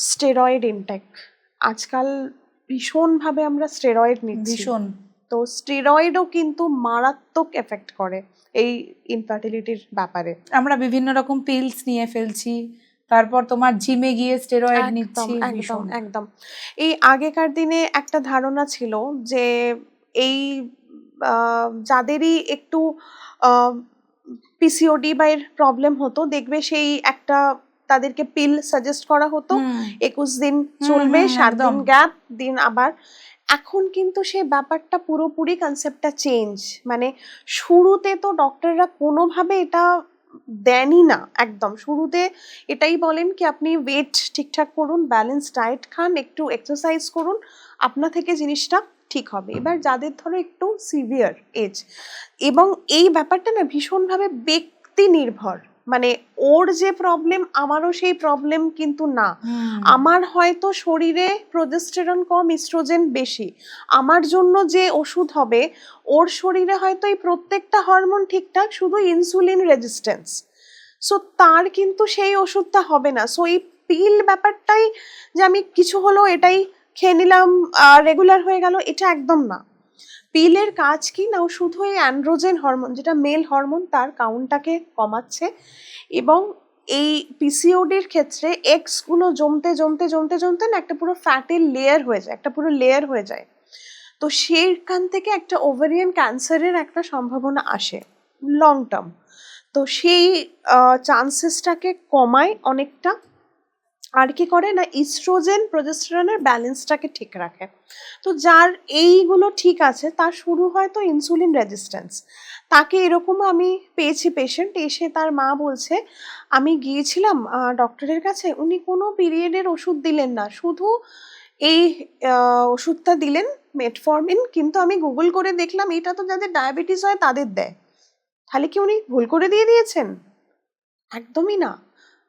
স্টেরয়েড ইনটেক, আজকাল ভীষণভাবে আমরা স্টেরয়েড নিচ্ছি। ভীষণ। তো স্টেরয়েডও কিন্তু মারাত্মক এফেক্ট করে এই ইনফার্টিলিটির ব্যাপারে। আমরা বিভিন্ন রকম পিলস নিয়ে ফেলছি, তারপর তোমার জিমে গিয়ে স্টেরয়েড একদম, নিচ্ছি, একদম, ভীষণ। একদম। এই আগেকার দিনে একটা ধারণা ছিল যে এই যাদেরই একটু পিসিওডি বা এর প্রবলেম হতো, দেখবে সেই একটা তাদেরকে পিল সাজেস্ট করা হতো, হুম, 21 দিন হুম, চলবে, হুম, 7 একদম। দিন গ্যাপ দিন আবার। এখন কিন্তু সেই ব্যাপারটা পুরোপুরি কনসেপ্টটা চেঞ্জ। মানে শুরুতে তো ডক্টররা কোনোভাবে এটা দেনই না, একদম শুরুতে এটাই বলেন কি আপনি ওয়েট ঠিকঠাক করুন, ব্যালেন্স ডায়েট খান, একটু এক্সারসাইজ করুন, আপনা থেকে জিনিসটা ঠিক হবে। এবার যাদের ধরো একটু সিভিয়ার এজ, এবং এই ব্যাপারটা না ভীষণভাবে ব্যক্তি নির্ভর, মানে ওর যে প্রবলেম আমারও সেই প্রবলেম কিন্তু না। আমার হয়তো শরীরে প্রোজেস্টেরন কম, ইস্ট্রোজেন বেশি, আমার জন্য যে ওষুধ হবে ওর শরীরে হয়তো এই প্রত্যেকটা হরমোন ঠিকঠাক, শুধু ইনসুলিন রেজিস্ট্যান্স। সো তার কিন্তু সেই ওষুধটা হবে না। সো এই পিল ব্যাপারটাই যে আমি কিছু হলো এটাই খেয়ে নিলাম রেগুলার হয়ে গেল, এটা একদম না। পিলের কাজ কি না, ও শুধু এই অ্যান্ড্রোজেন হরমোন, যেটা মেল হরমোন, তার কাউন্টটাকে কমাচ্ছে এবং এই পিসিওডির ক্ষেত্রে এক্স গুলো জমতে জমতে জমতে জমতে না একটা পুরো ফ্যাটের লেয়ার হয়ে যায়, একটা পুরো লেয়ার হয়ে যায়। তো সেইখান থেকে একটা ওভারিয়ান ক্যান্সারের একটা সম্ভাবনা আসে লং টার্ম। তো সেই চান্সেসটাকে কমায় অনেকটা। আর কি করে না, ইস্ট্রোজেন প্রোজেস্টেরনের ব্যালেন্সটাকে ঠিক রাখে। তো যার এইগুলো ঠিক আছে তার শুরু হয় তো ইনসুলিন রেজিস্ট্যান্স। তাকে এরকম আমি পেয়েছি, পেশেন্ট এসে তার মা বলছে আমি গিয়েছিলাম ডক্টরের কাছে, উনি কোনো পিরিয়ডের ওষুধ দিলেন না, শুধু এই ওষুধটা দিলেন মেটফর্মিন, কিন্তু আমি গুগল করে দেখলাম এটা তো যাদের ডায়াবেটিস হয় তাদের দেয়। তাহলে কি উনি ভুল করে দিয়ে দিয়েছেন? একদমই না,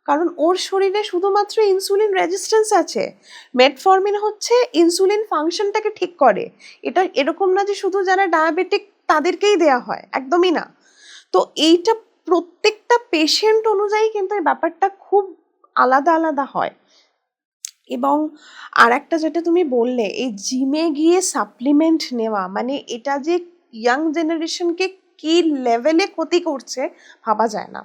কারণ ওর শরীরে শুধুমাত্র ইনসুলিন রেজিস্ট্যান্স আছে। মেটফর্মিন হচ্ছে ইনসুলিন ফাংশনটাকে ঠিক করে। এটা এরকম না যে শুধু যারা ডায়াবেটিক তাদেরকেই দেয়া হয়, একদমই না। তো এইটা প্রত্যেকটা পেশেন্ট অনুযায়ী কিন্তু এই ব্যাপারটা খুব আলাদা আলাদা হয়। এবং আর একটা যেটা তুমি বললে, এই জিমে গিয়ে সাপ্লিমেন্ট নেওয়া, মানে এটা যে ইয়াং জেনারেশনকে কি লেভেলে ক্ষতি করছে ভাবা যায় না।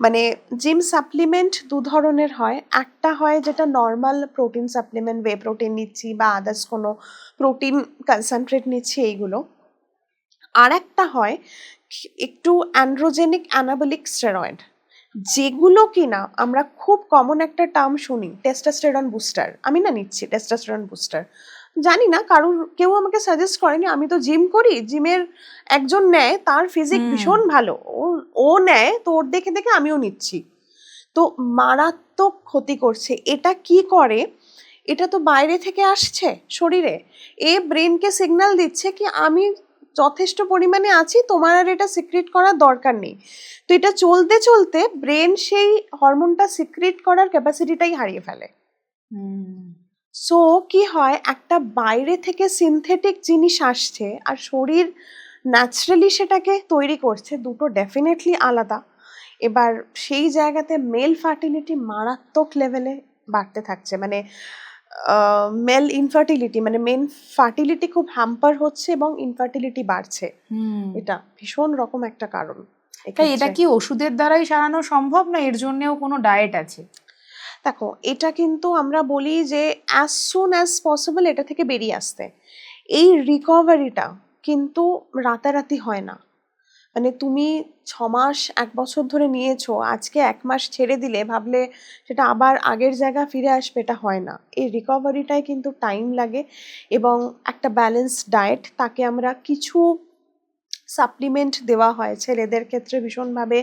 মানে জিম সাপ্লিমেন্ট দু ধরনের হয়, একটা হয় যেটা normal protein supplement, whey protein নিচ্ছি বা আদার্স কোনো প্রোটিন কনসেন্ট্রেট নিচ্ছি এইগুলো। আর একটা হয় একটু অ্যান্ড্রোজেনিক অ্যানাবলিক স্টেরয়েড, যেগুলো কিনা আমরা খুব কমন একটা টার্ম শুনি, টেস্টোস্টেরন বুস্টার। আমি না নিচ্ছি টেস্টোস্টেরন বুস্টার, জানি না কারোর, কেউ আমাকে সাজেস্ট করেনি, আমি তো জিম করি, জিমের একজন নেয়, তার ফিজিক ভীষণ ভালো, ও নেয়, তো ওর দেখে দেখে আমিও নিচ্ছি। তো মারাত্মক ক্ষতি করছে। এটা কি করে, এটা তো বাইরে থেকে আসছে শরীরে, এ ব্রেনকে সিগন্যাল দিচ্ছে কি আমি যথেষ্ট পরিমাণে আছি, তোমার আর এটা সিক্রিট করার দরকার নেই। তো এটা চলতে চলতে ব্রেন সেই হরমোনটা সিক্রিট করার ক্যাপাসিটিটাই হারিয়ে ফেলে। সো কি হয়, একটা বাইরে থেকে সিনথেটিক জিনিস আসছে আর শরীর ন্যাচারালি সেটাকে তৈরি করছে, দুটো ডেফিনেটলি আলাদা। এবার সেই জায়গাতে মেল ফার্টিলিটি মারাত্মক লেভেলে বাড়তে থাকছে, মানে মেল ইনফার্টিলিটি, মানে মেন ফার্টিলিটি খুব হ্যাম্পার হচ্ছে এবং ইনফার্টিলিটি বাড়ছে। এটা ভীষণ রকম একটা কারণ। তাই এটা কি ওষুধের দ্বারাই সারানো সম্ভব, না এর জন্যও কোনো ডায়েট আছে? দেখো, এটা কিন্তু আমরা বলি যে অ্যাজ সুন অ্যাজ পসিবল এটা থেকে বেরিয়ে আসতে। এই রিকভারিটা কিন্তু রাতারাতি হয় না। মানে তুমি 6 মাস 1 বছর ধরে নিয়েছো, আজকে 1 মাস ছেড়ে দিলে ভাবলে সেটা আবার আগের জায়গা ফিরে আসবে, এটা হয় না। এই রিকভারিটায় কিন্তু টাইম লাগে এবং একটা ব্যালেন্স ডায়েট, তাকে আমরা কিছু সাপ্লিমেন্ট দেওয়া হয় ছেলেদের ক্ষেত্রে ভীষণভাবে,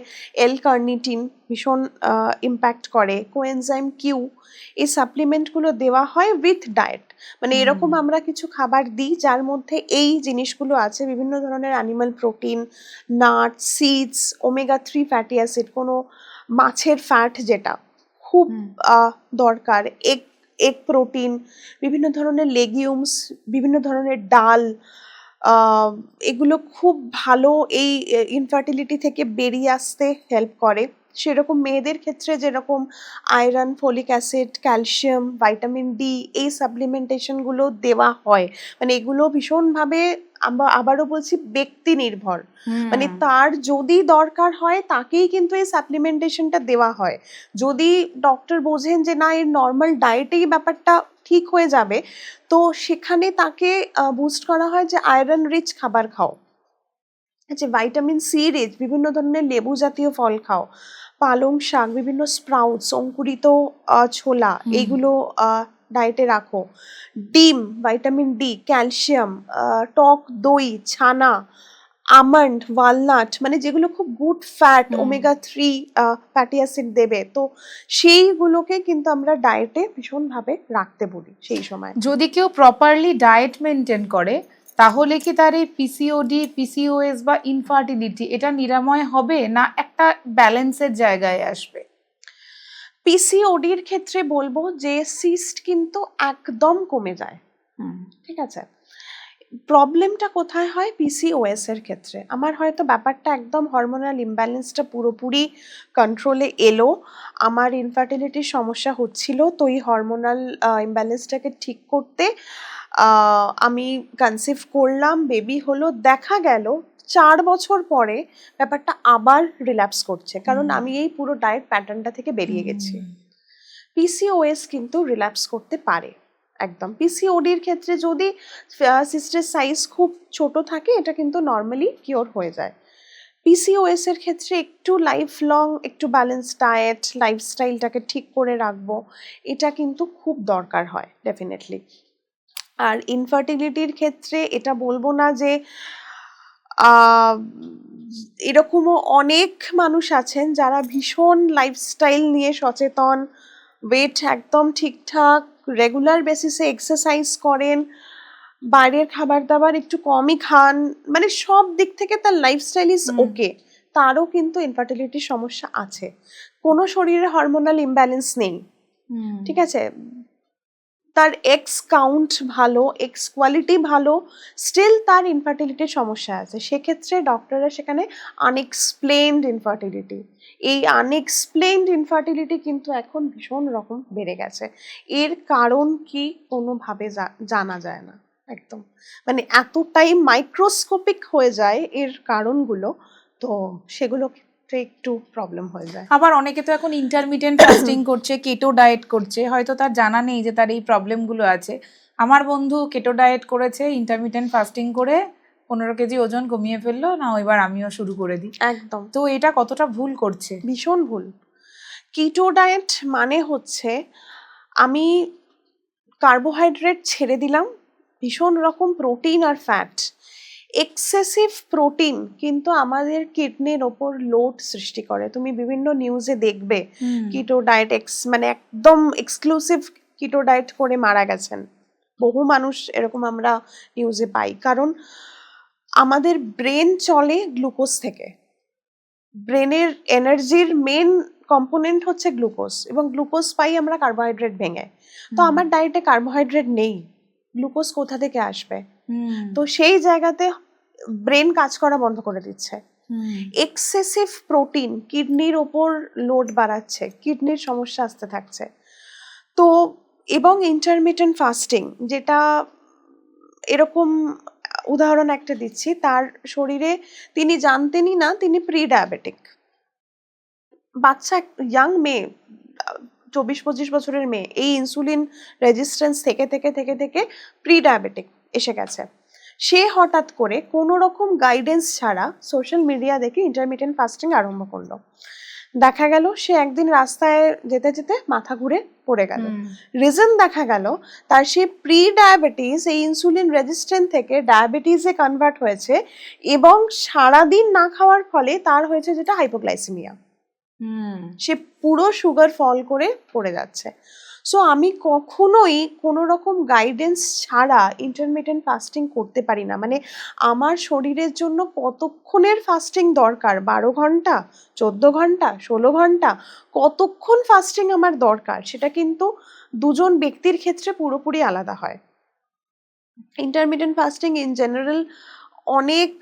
এল কার্নিটিন ভীষণ ইম্প্যাক্ট করে, কোএনজাইম কিউ, এই সাপ্লিমেন্টগুলো দেওয়া হয় উইথ ডায়েট। মানে এরকম আমরা কিছু খাবার দিই যার মধ্যে এই জিনিসগুলো আছে, বিভিন্ন ধরনের animal protein, nut, seeds, omega-3 fatty acid, কোনো মাছের ফ্যাট যেটা খুব দরকার, এগ প্রোটিন, বিভিন্ন ধরনের লেগিউমস, বিভিন্ন ধরনের ডাল, এগুলো খুব ভালো এই ইনফার্টিলিটি থেকে বেরিয়ে আসতে হেল্প করে। সেরকম মেয়েদের ক্ষেত্রে যেরকম iron, folic acid, calcium, vitamin D, এই সাপ্লিমেন্টেশনগুলো দেওয়া হয়। মানে এগুলো ভীষণভাবে, আমরা আবারও বলছি, ব্যক্তি নির্ভর। মানে তার যদি দরকার হয় তাকেই কিন্তু এই সাপ্লিমেন্টেশনটা দেওয়া হয়। যদি ডক্টর বোঝেন যে না এর নর্মাল ডায়েটেই ব্যাপারটা ঠিক হয়ে যাবে, তো সেখানে তাকে বুস্ট করা হয় যে আয়রন রিচ খাবার খাও, আচ্ছা ভাইটামিন সি রিচ বিভিন্ন ধরনের লেবু জাতীয় ফল খাও, পালং শাক, বিভিন্ন স্প্রাউটস, অঙ্কুরিত ছোলা, এইগুলো ডায়েটে রাখো, ডিম, ভাইটামিন ডি, ক্যালসিয়াম, টক দই, ছানা, আমন্ড, ওয়ালনাট, মানে যেগুলো খুব good fat, omega-3 fatty acid দেবে, তো সেইগুলোকে কিন্তু আমরা ডায়েটে ভীষণভাবে রাখতে বলি সেই সময়। যদি কেউ প্রপারলি ডায়েট মেনটেন করে তাহলে কি তার এই পিসিওডি, পিসিওএস বা ইনফার্টিলিটি এটা নিরাময় হবে, না একটা ব্যালেন্সের জায়গায় আসবে? পিসিওডির ক্ষেত্রে বলবো যে সিস্ট কিন্তু একদম কমে যায়, ঠিক আছে। প্রবলেমটা কোথায় হয় পিসিওএস এর ক্ষেত্রে, আমার হয়তো ব্যাপারটা একদম হরমোনাল ইমব্যালেন্সটা পুরোপুরি কন্ট্রোলে এলো, আমার ইনফার্টিলিটির সমস্যা হচ্ছিল, তো এই হরমোনাল ইমব্যালেন্সটাকে ঠিক করতে আমি কনসিভ করলাম, বেবি হলো, দেখা গেল 4 বছর পরে ব্যাপারটা আবার রিল্যাপস করছে, কারণ আমি এই পুরো ডায়েট প্যাটার্নটা থেকে বেরিয়ে গেছি। পিসিওএস কিন্তু রিল্যাপস করতে পারে একদম। পিসিওডির ক্ষেত্রে যদি সিস্টের সাইজ খুব ছোট থাকে এটা কিন্তু নর্মালি কিওর হয়ে যায়। পিসিওএস এর ক্ষেত্রে একটু লাইফ লং একটু ব্যালেন্স ডায়েট, লাইফস্টাইলটাকে ঠিক করে রাখবো, এটা কিন্তু খুব দরকার হয় ডেফিনেটলি। আর ইনফার্টিলিটির ক্ষেত্রে এটা বলবো না যে এরকমও অনেক মানুষ আছেন যারা ভীষণ লাইফস্টাইল নিয়ে সচেতন, ওয়েট একদম ঠিকঠাক, রেগুলার বেসিসে এক্সারসাইজ করেন, বাইরের খাবার দাবার একটু কমই খান, মানে সব দিক থেকে তার লাইফস্টাইল ইজ ওকে, তারও কিন্তু ইনফার্টিলিটির সমস্যা আছে, কোনো শরীরে হরমোনাল ইমব্যালেন্স নেই, ঠিক আছে, তার এক্স কাউন্ট ভালো, এক্স কোয়ালিটি ভালো, স্টিল তার ইনফার্টিলিটির সমস্যা আছে, সেক্ষেত্রে ডক্টররা সেখানে আনএক্সপ্লেইনড ইনফার্টিলিটি, এই আনএক্সপ্লেইনড ইনফার্টিলিটি কিন্তু এখন ভীষণ রকম বেড়ে গেছে। এর কারণ কি কোনোভাবে জানা যায় না একদম, মানে এতটাই মাইক্রোস্কোপিক হয়ে যায় এর কারণগুলো, তো সেগুলো একটু প্রবলেম হয়ে যায়। আবার অনেকে তো এখন ইন্টারমিটেন্ট ফাস্টিং করছে, কেটো ডায়েট করছে, হয়তো তার জানা নেই যে তার এই প্রবলেমগুলো আছে। আমার বন্ধু কেটো ডায়েট করেছে, ইন্টারমিটেন্ট ফাস্টিং করে 15 কেজি ওজন কমিয়ে ফেললো, না এবার আমিও শুরু করে দিই। একদম, তো এটা কতটা ভুল করছে? ভীষণ ভুল। কিটো ডায়েট মানে হচ্ছে আমি কার্বোহাইড্রেট ছেড়ে দিলাম, ভীষণ রকম প্রোটিন আর ফ্যাট, এক্সেসিভ প্রোটিন কিন্তু আমাদের কিডনির ওপর লোড সৃষ্টি করে, তুমি বিভিন্ন নিউজে দেখবে কিটো ডায়েট মানে একদম এক্সক্লুসিভ কিটো ডায়েট করে মারা গেছেন বহু মানুষ, এরকম আমরা নিউজে পাই, কারণ আমাদের ব্রেন চলে গ্লুকোজ থেকে, ব্রেনের এনার্জির মেন কম্পোনেন্ট হচ্ছে গ্লুকোজ, এবং গ্লুকোজ পাই আমরা কার্বোহাইড্রেট ভেঙে, তো আমার ডায়েটে কার্বোহাইড্রেট নেই, গ্লুকোজ কোথা থেকে আসবে? তো সেই জায়গাতে ব্রেন কাজ করা বন্ধ করে দিচ্ছে, এক্সেসিভ প্রোটিন কিডনির ওপর লোড বাড়াচ্ছে, কিডনির সমস্যা আসতে থাকছে। তো এবং ইন্টারমিটেন্ট ফাস্টিং, যেটা এরকম উদাহরণ একটা দিচ্ছি, তার শরীরে তিনি জানতেনই না তিনি প্রি ডায়াবেটিক, বাচ্চা ইয়াং মেয়ে, 24-25 বছরের মেয়ে, এই ইনসুলিন রেজিস্ট্যান্স থেকে থেকে থেকে থেকে প্রি ডায়াবেটিক এসে গেছে, সে হঠাৎ করে কোনো রকম গাইডেন্স ছাড়া সোশ্যাল মিডিয়া দেখে ইন্টারমিটেন্ট ফাস্টিং আরম্ভ করলো, দেখা গেল সে একদিন রাস্তায় যেতে যেতে মাথা ঘুরে পড়ে গেল, রিজন দেখা গেল তার সেই প্রি ডায়াবেটিস এই ইনসুলিন রেজিস্ট্যান্ট থেকে ডায়াবেটিসে কনভার্ট হয়েছে, এবং সারাদিন না খাওয়ার ফলে তার হয়েছে যেটা হাইপোগ্লাইসেমিয়া, সে পুরো সুগার ফল করে পড়ে যাচ্ছে। সো আমি কখনোই কোনো রকম গাইডেন্স ছাড়া ইন্টারমিটেন্ট ফাস্টিং করতে পারি না, মানে আমার শরীরের জন্য কতক্ষণের ফাস্টিং দরকার, 12 ঘন্টা, 14 ঘন্টা, 16 ঘন্টা, কতক্ষণ ফাস্টিং আমার দরকার, সেটা কিন্তু দুজন ব্যক্তির ক্ষেত্রে পুরোপুরি আলাদা হয়। ইন্টারমিটেন্ট ফাস্টিং ইন জেনারেল অনেক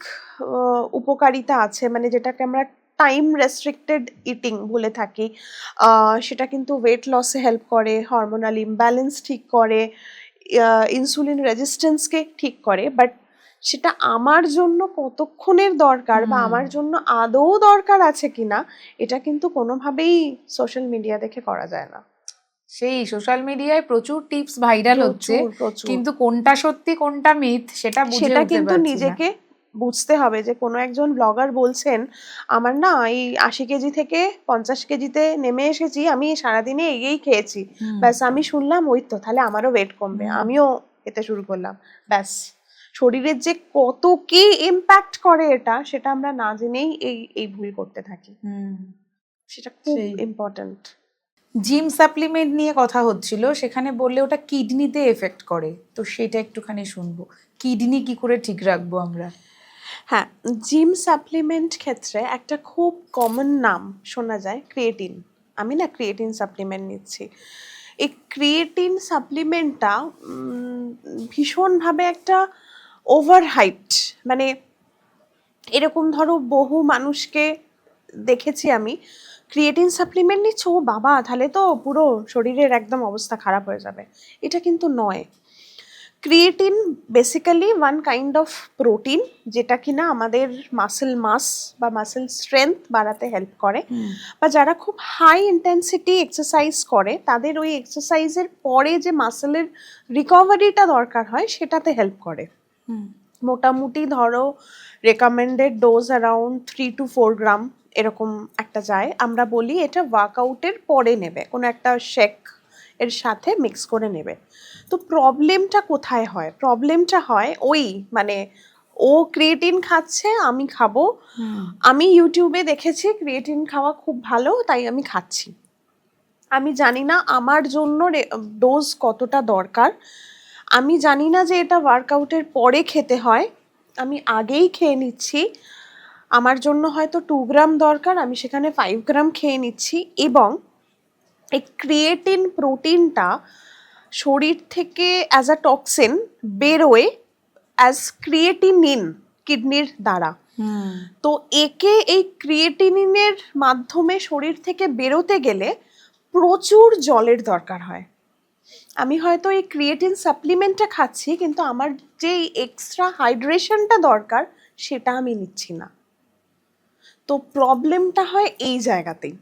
উপকারিতা আছে, মানে যেটাকে আমরা টাইম রেস্ট্রিক্টেড ইটিং বলে থাকি, সেটা কিন্তু ওয়েট লসে হেল্প করে, হরমোনাল ইমব্যালেন্স ঠিক করে, ইনসুলিন রেজিস্ট্যান্সকে ঠিক করে, বাট সেটা আমার জন্য কতক্ষণের দরকার বা আমার জন্য আদৌ দরকার আছে কিনা এটা কিন্তু কোনোভাবেই সোশ্যাল মিডিয়া দেখে করা যায় না। সেই সোশ্যাল মিডিয়ায় প্রচুর টিপস ভাইরাল হচ্ছে, কিন্তু কোনটা সত্যি কোনটা মিথ সেটা বুঝে উঠতে কিন্তু পারছি না। নিজেকে বুঝতে হবে যে কোনো একজন ব্লগার বলছেন আমার না এই 80 কেজি থেকে 50 কেজিতে নেমে এসেছি, আমি সারাদিনে এই খেয়েছি, ব্যাস আমি শুনলাম ওই তো তাহলে আমারও ওয়েট কমবে, আমিও খেতে শুরু করলাম, ব্যাস শরীরের যে কত কি ইম্প্যাক্ট করে এটা সেটা আমরা না জেনেই এই ভুল করতে থাকি, সেটা খুব ইম্পর্ট্যান্ট। জিম সাপ্লিমেন্ট নিয়ে কথা হচ্ছিল, সেখানে বললে ওটা কিডনিতে এফেক্ট করে, তো সেটা একটুখানি শুনবো, কিডনি কি করে ঠিক রাখবো আমরা? হ্যাঁ, জিম সাপ্লিমেন্ট ক্ষেত্রে একটা খুব কমন নাম শোনা যায় ক্রিয়েটিন। আমি না ক্রিয়েটিন সাপ্লিমেন্ট নিচ্ছি। এই ক্রিয়েটিন সাপ্লিমেন্টটা ভীষণভাবে একটা ওভার হাইপড, মানে এরকম ধরো বহু মানুষকে দেখেছি আমি, ক্রিয়েটিন সাপ্লিমেন্ট নিচ্ছ, ও বাবা তাহলে তো পুরো শরীরের একদম অবস্থা খারাপ হয়ে যাবে। এটা কিন্তু নয়। Creatine basically one kind of protein, যেটা কিনা আমাদের মাসেল মাস বা মাসেল স্ট্রেংথ বাড়াতে হেল্প করে, বা যারা খুব হাই ইন্টেন্সিটি এক্সারসাইজ করে তাদের ওই এক্সারসাইজের পরে যে মাসেলের রিকভারিটা দরকার হয় সেটাতে হেল্প করে। মোটামুটি ধরো রেকমেন্ডেড ডোজ অ্যারাউন্ড 3 to 4 গ্রাম এরকম একটা যায়। আমরা বলি এটা ওয়ার্কআউটের পরে নেবে, কোনো একটা শেক এর সাথে মিক্স করে নেবে। তো প্রবলেমটা কোথায় হয়? প্রবলেমটা হয় ওই মানে ও ক্রিয়েটিন খাচ্ছে, আমি খাবো, আমি ইউটিউবে দেখেছি ক্রিয়েটিন খাওয়া খুব ভালো তাই আমি খাচ্ছি। আমি জানি না আমার জন্য ডোজ কতটা দরকার, আমি জানি না যে এটা ওয়ার্কআউটের পরে খেতে হয়, আমি আগেই খেয়ে নিচ্ছি। আমার জন্য হয়তো 2 গ্রাম দরকার, আমি সেখানে 5 গ্রাম খেয়ে নিচ্ছি। এবং এই ক্রিয়েটিন প্রোটিনটা শরীর থেকে অ্যাজ আ টক্সিন বেরোয় অ্যাজ ক্রিয়েটিনিন কিডনির দ্বারা। তো একে এই ক্রিয়েটিনিনের মাধ্যমে শরীর থেকে বেরোতে গেলে প্রচুর জলের দরকার হয়। আমি হয়তো এই ক্রিয়েটিন সাপ্লিমেন্টটা খাচ্ছি, কিন্তু আমার যে এক্সট্রা হাইড্রেশনটা দরকার সেটা আমি নিচ্ছি না। তো প্রবলেমটা হয় এই জায়গাতেই।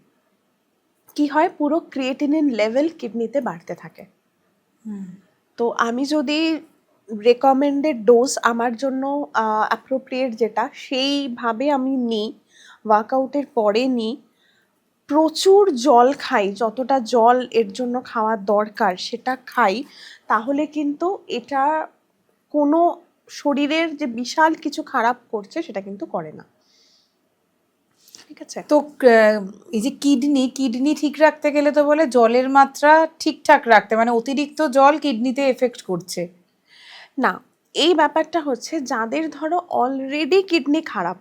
কি হয়, পুরো ক্রিয়েটিনিন লেভেল কিডনিতে বাড়তে থাকে। তো আমি যদি রেকমেন্ডেড ডোজ আমার জন্য অ্যাপ্রোপ্রিয়েট যেটা সেইভাবে আমি নিই, ওয়ার্কআউটের পরে নিই, প্রচুর জল খাই, যতটা জল এর জন্য খাওয়ার দরকার সেটা খাই, তাহলে কিন্তু এটা কোনো শরীরের যে বিশাল কিছু খারাপ করছে সেটা কিন্তু করে না। ঠিক আছে? তো এই যে কিডনি ঠিক রাখতে গেলে তো বলে জলের মাত্রা ঠিকঠাক রাখতে, মানে অতিরিক্ত জল কিডনিতে এফেক্ট করছে। না, এই ব্যাপারটা হচ্ছে যাদের ধরো অলরেডি কিডনি খারাপ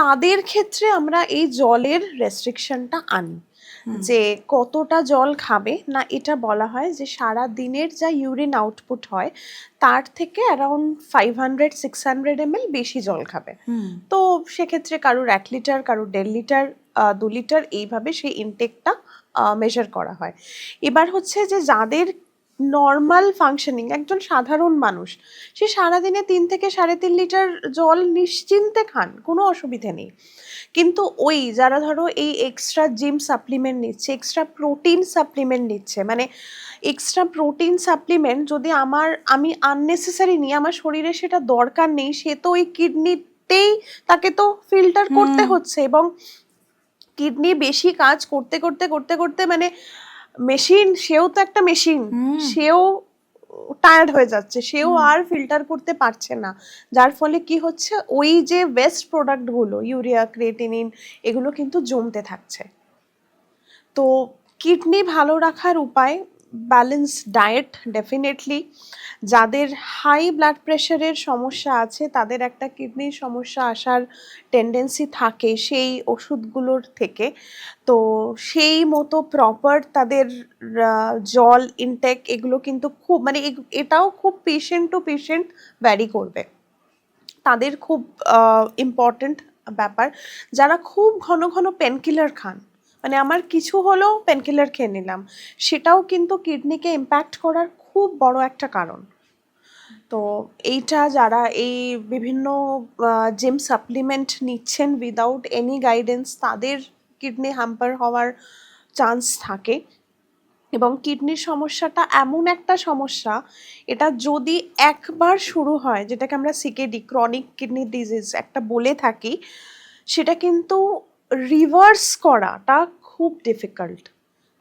তাদের ক্ষেত্রে আমরা এই জলের রেস্ট্রিকশনটা আনি, যে কতটা জল খাবে না, এটা বলা হয় যে সারা দিনের যা ইউরিন আউটপুট হয় তার থেকে অ্যারাউন্ড 500-600 ml বেশি জল খাবে। তো সেক্ষেত্রে কারুর 1 লিটার, কারুর 1.5 লিটার, 2 লিটার, এইভাবে সেই ইনটেকটা মেজার করা হয়। এবার হচ্ছে যে যাদের নর্মাল ফাংশনিং, একজন সাধারণ মানুষ, সে সারাদিনে 3 থেকে 3.5 লিটার জল নিশ্চিন্তে খান, কোনো অসুবিধে নেই। কিন্তু ওই যারা ধরো এই এক্সট্রা জিম সাপ্লিমেন্ট নিচ্ছে, এক্সট্রা প্রোটিন সাপ্লিমেন্ট নিচ্ছে, মানে এক্সট্রা প্রোটিন সাপ্লিমেন্ট যদি আমি আননেসেসারি নিই, আমার শরীরে সেটা দরকার নেই, সে তো ওই কিডনিতেই তাকে তো ফিল্টার করতে হচ্ছে, এবং কিডনি বেশি কাজ করতে করতে করতে করতে মানে মেশিন, সেও তো একটা মেশিন, সেও টায়ার্ড হয়ে যাচ্ছে, সেও আর ফিল্টার করতে পারছে না। যার ফলে কি হচ্ছে, ওই যে ওয়েস্ট প্রোডাক্টগুলো ইউরিয়া, ক্রিয়েটিনিন, এগুলো কিন্তু জমতে থাকছে। তো কিডনি ভালো রাখার উপায় ব্যালেন্স ডায়েট ডেফিনেটলি। যাদের হাই ব্লাড প্রেশারের সমস্যা আছে তাদের একটা কিডনির সমস্যা আসার টেন্ডেন্সি থাকে সেই ওষুধগুলোর থেকে। তো সেই মতো প্রপার তাদের জল ইনটেক এগুলো কিন্তু খুব মানে এটাও খুব পেশেন্ট টু পেশেন্ট ভ্যারি করবে, তাদের খুব ইম্পর্টেন্ট ব্যাপার। যারা খুব ঘন ঘন পেনকিলার খান, মানে আমার কিছু হলেও পেনকিলার খেয়ে নিলাম, সেটাও কিন্তু কিডনিকে ইম্প্যাক্ট করার খুব বড় একটা কারণ। তো এইটা যারা এই বিভিন্ন জিম সাপ্লিমেন্ট নিচ্ছেন উইদাউট এনি গাইডেন্স, তাদের কিডনি হ্যাম্পার হওয়ার চান্স থাকে। এবং কিডনির সমস্যাটা এমন একটা সমস্যা, এটা যদি একবার শুরু হয়, যেটাকে আমরা সিকেডি, ক্রনিক কিডনি ডিজিজ একটা বলে থাকি, সেটা কিন্তু রিভার্স করাটা খুব ডিফিকাল্ট।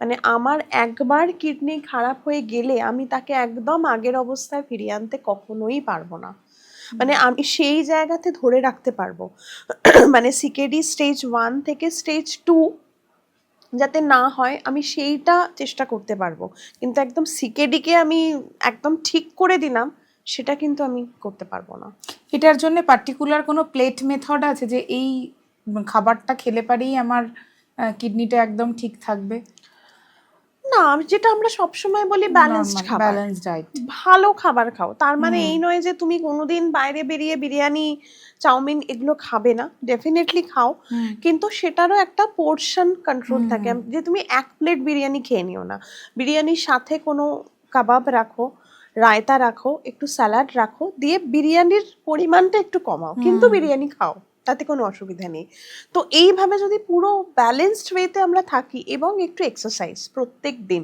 মানে আমার একবার কিডনি খারাপ হয়ে গেলে আমি তাকে একদম আগের অবস্থায় ফিরিয়ে আনতে কখনোই পারবো না, মানে আমি সেই জায়গাতে ধরে রাখতে পারবো। মানে সিকেডি স্টেজ 1 থেকে স্টেজ 2 যাতে না হয় আমি সেইটা চেষ্টা করতে পারবো, কিন্তু একদম সিকেডিকে আমি একদম ঠিক করে দিলাম সেটা কিন্তু আমি করতে পারবো না। এটার জন্য পার্টিকুলার কোনো প্লেট মেথড আছে যে এই খাবারটা খেলে পারেই আমার কিডনিটা একদম ঠিক থাকবে? না, যেটা আমরা সবসময় বলি ব্যালেন্সড নর্মাল খাবার, ব্যালেন্স ডায়েট। ভালো খাবার খাও। তার মানে এই নয় যে তুমি কোনোদিন বাইরে বেরিয়ে বিরিয়ানি, চাউমিন এগুলো খাবে না, ডেফিনেটলি খাও, কিন্তু সেটারও একটা পোর্শন কন্ট্রোল থাকে। যে তুমি এক প্লেট বিরিয়ানি খেয়ে নিও না, বিরিয়ানির সাথে কোনো কাবাব রাখো, রায়তা রাখো, একটু স্যালাড রাখো, দিয়ে বিরিয়ানির পরিমাণটা একটু কমাও, কিন্তু বিরিয়ানি খাও, তাতে কোনো অসুবিধা নেই। তো এইভাবে যদি পুরো ব্যালেন্সড ওয়েতে আমরা থাকি এবং একটু এক্সারসাইজ প্রত্যেক দিন,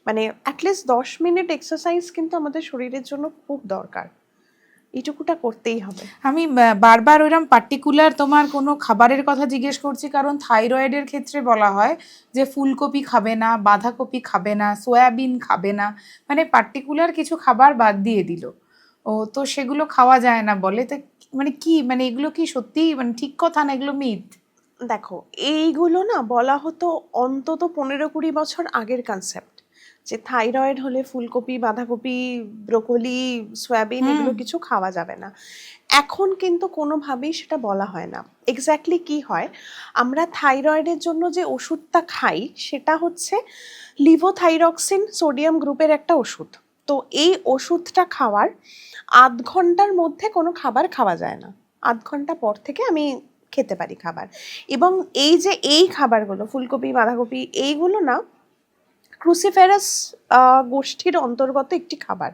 মানে অ্যাটলিস্ট 10 মিনিট এক্সারসাইজ কিন্তু আমাদের শরীরের জন্য খুব দরকার, এইটুকুটা করতেই হবে। আমি বারবার ওইরকম পার্টিকুলার তোমার কোনো খাবারের কথা জিজ্ঞেস করছি কারণ থাইরয়েডের ক্ষেত্রে বলা হয় যে ফুলকপি খাবে না, বাঁধাকপি খাবে না, সয়াবিন খাবে না, মানে পার্টিকুলার কিছু খাবার বাদ দিয়ে দিল। ও তো সেগুলো খাওয়া যায় না বলে, তো মানে কি, মানে এগুলো কি সত্যি মানে ঠিক কথা না এগুলো মিথ? দেখো, এইগুলো না বলা হতো অন্তত 15-20 বছর আগের কনসেপ্ট, যে থাইরয়েড হলে ফুলকপি, বাঁধাকপি, ব্রোকলি, সয়াবিন এগুলো কিছু খাওয়া যাবে না। এখন কিন্তু কোনোভাবেই সেটা বলা হয় না। এক্স্যাক্টলি কি হয়, আমরা থাইরয়েডের জন্য যে ওষুধটা খাই সেটা হচ্ছে লিভোথাইরক্সিন সোডিয়াম গ্রুপের একটা ওষুধ। তো এই ওষুধটা খাওয়ার 8 ঘন্টার মধ্যে কোনো খাবার খাওয়া যায় না, 8 ঘন্টা পর থেকে আমি খেতে পারি খাবার। এবং এই যে এই খাবারগুলো ফুলকপি, বাঁধাকপি, এইগুলো না ক্রুসিফেরাস গোষ্ঠীর অন্তর্গত একটি খাবার,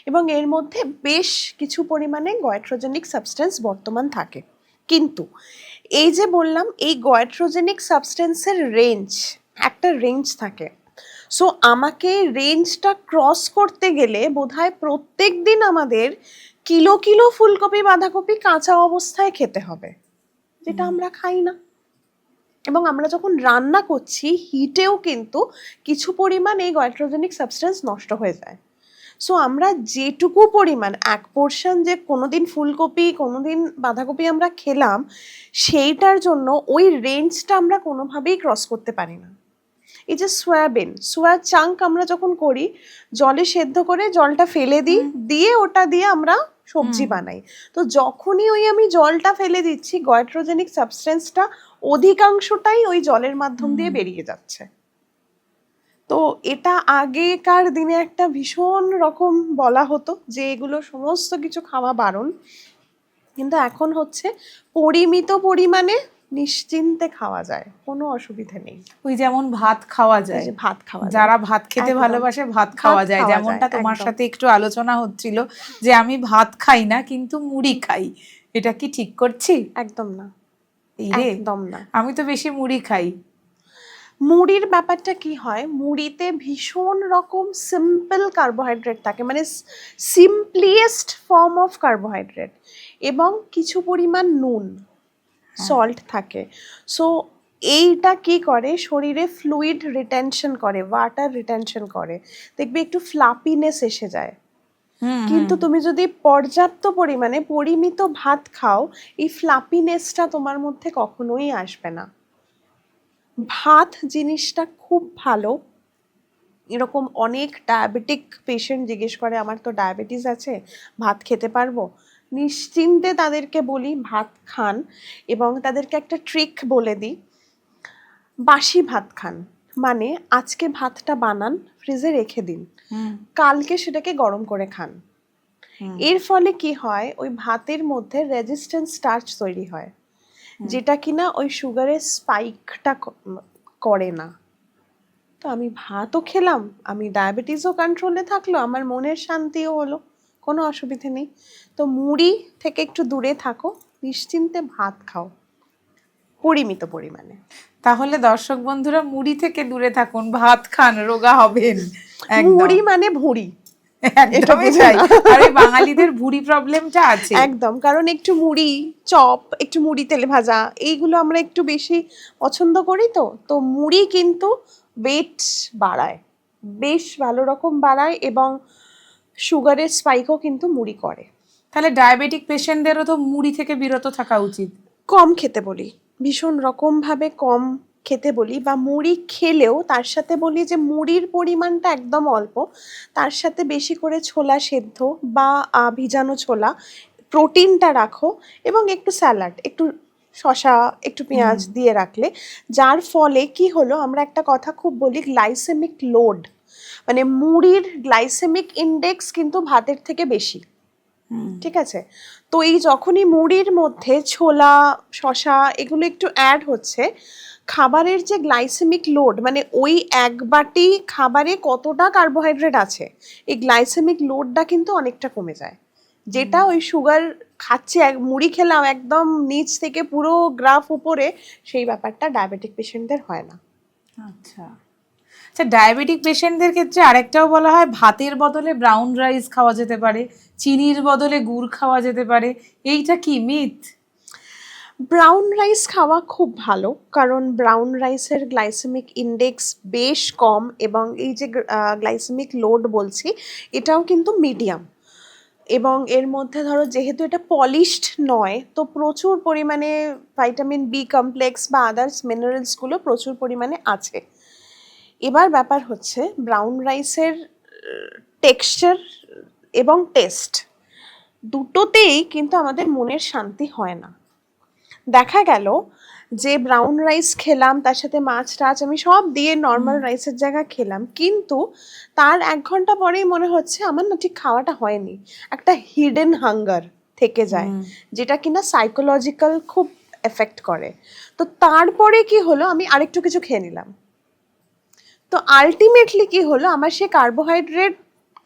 এবং এর মধ্যে বেশ কিছু পরিমাণে গয়েট্রোজেনিক সাবস্টেন্স বর্তমান থাকে। কিন্তু এই যে বললাম, এই গয়েট্রোজেনিক সাবস্টেন্সের একটা রেঞ্জ থাকে। সো আমাকে রেঞ্জটা ক্রস করতে গেলে বোধহয় প্রত্যেক দিন আমাদের কিলো কিলো ফুলকপি, বাঁধাকপি কাঁচা অবস্থায় খেতে হবে, যেটা আমরা খাই না। এবং আমরা যখন রান্না করছি হিটেও কিন্তু কিছু পরিমাণ এই গয়েট্রোজেনিক সাবস্টেন্স নষ্ট হয়ে যায়। সো আমরা যেটুকু পরিমাণ এক পোর্শন, যে কোনোদিন ফুলকপি কোনোদিন বাঁধাকপি আমরা খেলাম, সেইটার জন্য ওই রেঞ্জটা আমরা কোনোভাবেই ক্রস করতে পারি না। এই যে সোয়া চাঙ্ক আমরা যখন করি, জলে সেদ্ধ করে জলটা ফেলে দিই, দিয়ে ওটা দিয়ে আমরা সবজি বানাই। তো যখনই ওই আমি জলটা ফেলে দিচ্ছি, গয়েট্রোজেনিক সাবস্টেন্সটা অধিকাংশটাই ওই জলের মাধ্যম দিয়ে বেরিয়ে যাচ্ছে। তো এটা আগেকার দিনে একটা ভীষণ রকম বলা হতো যে এগুলো সমস্ত কিছু খাওয়া বারণ, কিন্তু এখন হচ্ছে পরিমিত পরিমাণে নিশ্চিন্তে খাওয়া যায়, কোনো অসুবিধা নেই। ওই যেমন ভাত খাওয়া যায়, যে ভাত খাওয়া যায়, যারা ভাত খেতে একদম। ভালোবাসে ভাত খাওয়া যায়, খাওয়া যেমনটা যায়, তোমার একদম। সাথে একটু আলোচনা হচ্ছিল যে আমি ভাত খাই না কিন্তু মুড়ি খাই, এটা কি ঠিক করছি? একদম না, এই রে, একদম না। আমি তো বেশি মুড়ি খাই। মুড়ির ব্যাপারটা কি হয়, মুড়িতে ভীষণ রকম সিম্পল কার্বোহাইড্রেট থাকে, মানে সিম্পলিয়েস্ট ফর্ম অফ কার্বোহাইড্রেট, এবং কিছু পরিমাণ নুন, সল্ট থাকে। সো এইটা কি করে, শরীরে ফ্লুইড রিটেনশন করে, ওয়াটার রিটেনশন করে, দেখবে একটু ফ্লাপিনেস এসে যায়। কিন্তু তুমি যদি পর্যাপ্ত পরিমাণে পরিমিত ভাত খাও, এই ফ্লাপিনেসটা তোমার মধ্যে কখনোই আসবে না। ভাত জিনিসটা খুব ভালো। এরকম অনেক ডায়াবেটিক পেশেন্ট জিজ্ঞেস করে, আমার তো ডায়াবেটিস আছে, ভাত খেতে পারবো? নিশ্চিন্তে তাদেরকে বলি ভাত খান, এবং তাদেরকে একটা ট্রিক বলে দিই, বাসি ভাত খান। মানে আজকে ভাতটা বানান, ফ্রিজে রেখে দিন, কালকে সেটাকে গরম করে খান। এর ফলে কি হয়, ওই ভাতের মধ্যে রেজিস্ট্যান্স স্টার্চ তৈরি হয়, যেটা কিনা ওই সুগারের স্পাইকটা করে না। তো আমি ভাতও খেলাম, আমি ডায়াবেটিসও কন্ট্রোলে থাকলো, আমার মনের শান্তিও হলো, কোনো অসুবিধে নেই। তো মুড়ি থেকে একটু দূরে থাকো, নিশ্চিন্তে ভাত খাও পরিমিত পরিমাণে। তাহলে দর্শক বন্ধুরা মুড়ি থেকে দূরে থাকুন, ভাত খান, রোগা হবেন। মুড়ি মানে ভুঁড়ি, একদমই তাই। আর এই বাঙালিদের ভুঁড়ি প্রবলেমটা আছে একদম, কারণ একটু মুড়ি, চপ, একটু মুড়ি তেলে ভাজা, এইগুলো আমরা একটু বেশি পছন্দ করি। তো মুড়ি কিন্তু ওয়েট বাড়ায়, বেশ ভালো রকম বাড়ায়, এবং সুগারের স্পাইকও কিন্তু মুড়ি করে। তাহলে ডায়াবেটিক পেশেন্টদেরও তো মুড়ি থেকে বিরত থাকা উচিত। কম খেতে বলি, ভীষণ রকমভাবে কম খেতে বলি বা মুড়ি খেলেও তার সাথে বলি যে মুড়ির পরিমাণটা একদম অল্প, তার সাথে বেশি করে ছোলা সেদ্ধ বা ভিজানো ছোলা, প্রোটিনটা রাখো এবং একটু স্যালাড, একটু শসা, একটু পেঁয়াজ দিয়ে রাখলে, যার ফলে কি হলো, আমরা একটা কথা খুব বলি গ্লাইসেমিক লোড, মানে মুড়ির গ্লাইসেমিক ইন্ডেক্স কিন্তু ভাতের থেকে বেশি। ঠিক আছে, তো এই যখনই মুড়ির মধ্যে ছোলা শসা এগুলো একটু অ্যাড হচ্ছে, খাবারের যে গ্লাইসেমিক লোড, মানে ওই এক বাটি খাবারে কতটা কার্বোহাইড্রেট আছে, এই গ্লাইসেমিক লোডটা কিন্তু অনেকটা কমে যায়, যেটা ওই সুগার খাচ্ছে মুড়ি খেলাম একদম নিচ থেকে পুরো গ্রাফ উপরে, সেই ব্যাপারটা ডায়াবেটিক পেশেন্টদের হয় না। আচ্ছা আচ্ছা, ডায়াবেটিক পেশেন্টদের ক্ষেত্রে আরেকটাও বলা হয় ভাতের বদলে ব্রাউন রাইস খাওয়া যেতে পারে, চিনির বদলে গুড় খাওয়া যেতে পারে, এইটা কি মিথ? ব্রাউন রাইস খাওয়া খুব ভালো, কারণ ব্রাউন রাইসের গ্লাইসেমিক ইন্ডেক্স বেশ কম, এবং এই যে গ্লাইসেমিক লোড বলছি এটাও কিন্তু মিডিয়াম, এবং এর মধ্যে ধরো যেহেতু এটা পলিশড নয়, তো প্রচুর পরিমাণে ভাইটামিন বি কমপ্লেক্স বা আদার্স মিনারেলসগুলো প্রচুর পরিমাণে আছে। এবার ব্যাপার হচ্ছে ব্রাউন রাইসের টেক্সচার এবং টেস্ট দুটোতেই কিন্তু আমাদের মনের শান্তি হয় না। দেখা গেল যে ব্রাউন রাইস খেলাম, তার সাথে মাছ টাছ আমি সব দিয়ে নর্মাল রাইসের জায়গায় খেলাম, কিন্তু তার 1 ঘন্টা পরেই মনে হচ্ছে আমার না ঠিক খাওয়াটা হয়নি, একটা হিডেন হাঙ্গার থেকে যায়, যেটা কিনা সাইকোলজিক্যাল খুব এফেক্ট করে। তো তারপরে কি হলো, আমি আরেকটু কিছু খেয়ে নিলাম, তো আলটিমেটলি কি হলো, আমার সে কার্বোহাইড্রেট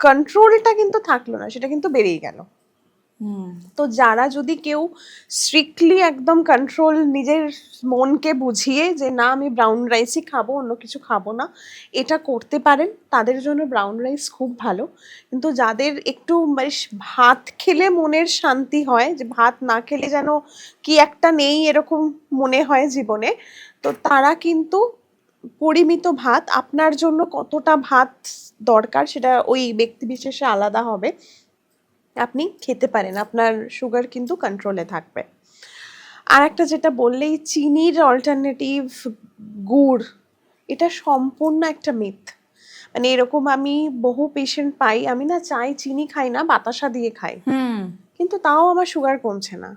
কন্ট্রোলটা কিন্তু থাকলো না, সেটা কিন্তু বেড়েই গেল। তো যারা যদি কেউ স্ট্রিক্টলি একদম কন্ট্রোল, নিজের মনকে বুঝিয়ে যে না আমি ব্রাউন রাইসই খাবো, অন্য কিছু খাবো না, এটা করতে পারেন, তাদের জন্য ব্রাউন রাইস খুব ভালো। কিন্তু যাদের একটু বেশ ভাত খেলে মনের শান্তি হয়, যে ভাত না খেলে যেন কি একটা নেই এরকম মনে হয় জীবনে, তো তারা কিন্তু পরিমিত ভাত, আপনার জন্য কতটা ভাত দরকার সেটা ওই ব্যক্তি বিশেষে আলাদা হবে, আপনি খেতে পারেন, আপনার সুগার কিন্তু কন্ট্রোলে থাকবে। আর একটা যেটা বললেই চিনির অল্টারনেটিভ গুড়, এটা সম্পূর্ণ একটা মিথ। মানে এরকম আমি বহু পেশেন্ট পাই, আমি না চাই চিনি খাই না, বাতাসা দিয়ে খাই, কিন্তু তাও আমার সুগার কমছে না।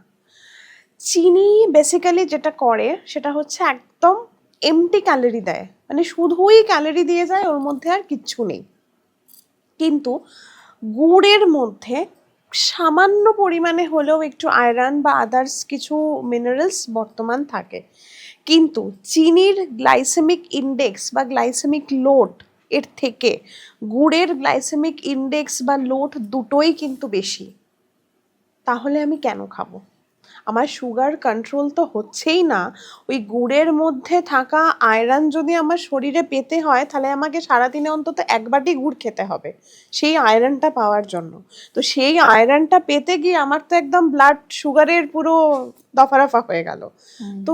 চিনি বেসিক্যালি যেটা করে সেটা হচ্ছে একদম এমটি ক্যালোরি দেয়, মানে শুধুই ক্যালোরি দিয়ে যায়, ওর মধ্যে আর কিচ্ছু নেই। কিন্তু গুড়ের মধ্যে সামান্য পরিমাণে হলেও একটু আয়রন বা আদার্স কিছু মিনারেলস বর্তমান থাকে, কিন্তু চিনির গ্লাইসেমিক ইন্ডেক্স বা গ্লাইসেমিক লোড এর থেকে গুড়ের গ্লাইসেমিক ইন্ডেক্স বা লোড দুটোই কিন্তু বেশি। তাহলে আমি কেন খাবো? আমার সুগার কন্ট্রোল তো হচ্ছেই না, ওই গুড়ের মধ্যে থাকা আয়রন যদি আমার শরীরে পেতে হয়, তাহলে আমাকে সারাদিনে অন্তত 1 বাটি গুড় খেতে হবে সেই আয়রনটা পাওয়ার জন্য। তো সেই আয়রনটা পেতে গিয়ে আমার তো একদম ব্লাড সুগারের পুরো দফারফা হয়ে গেল। তো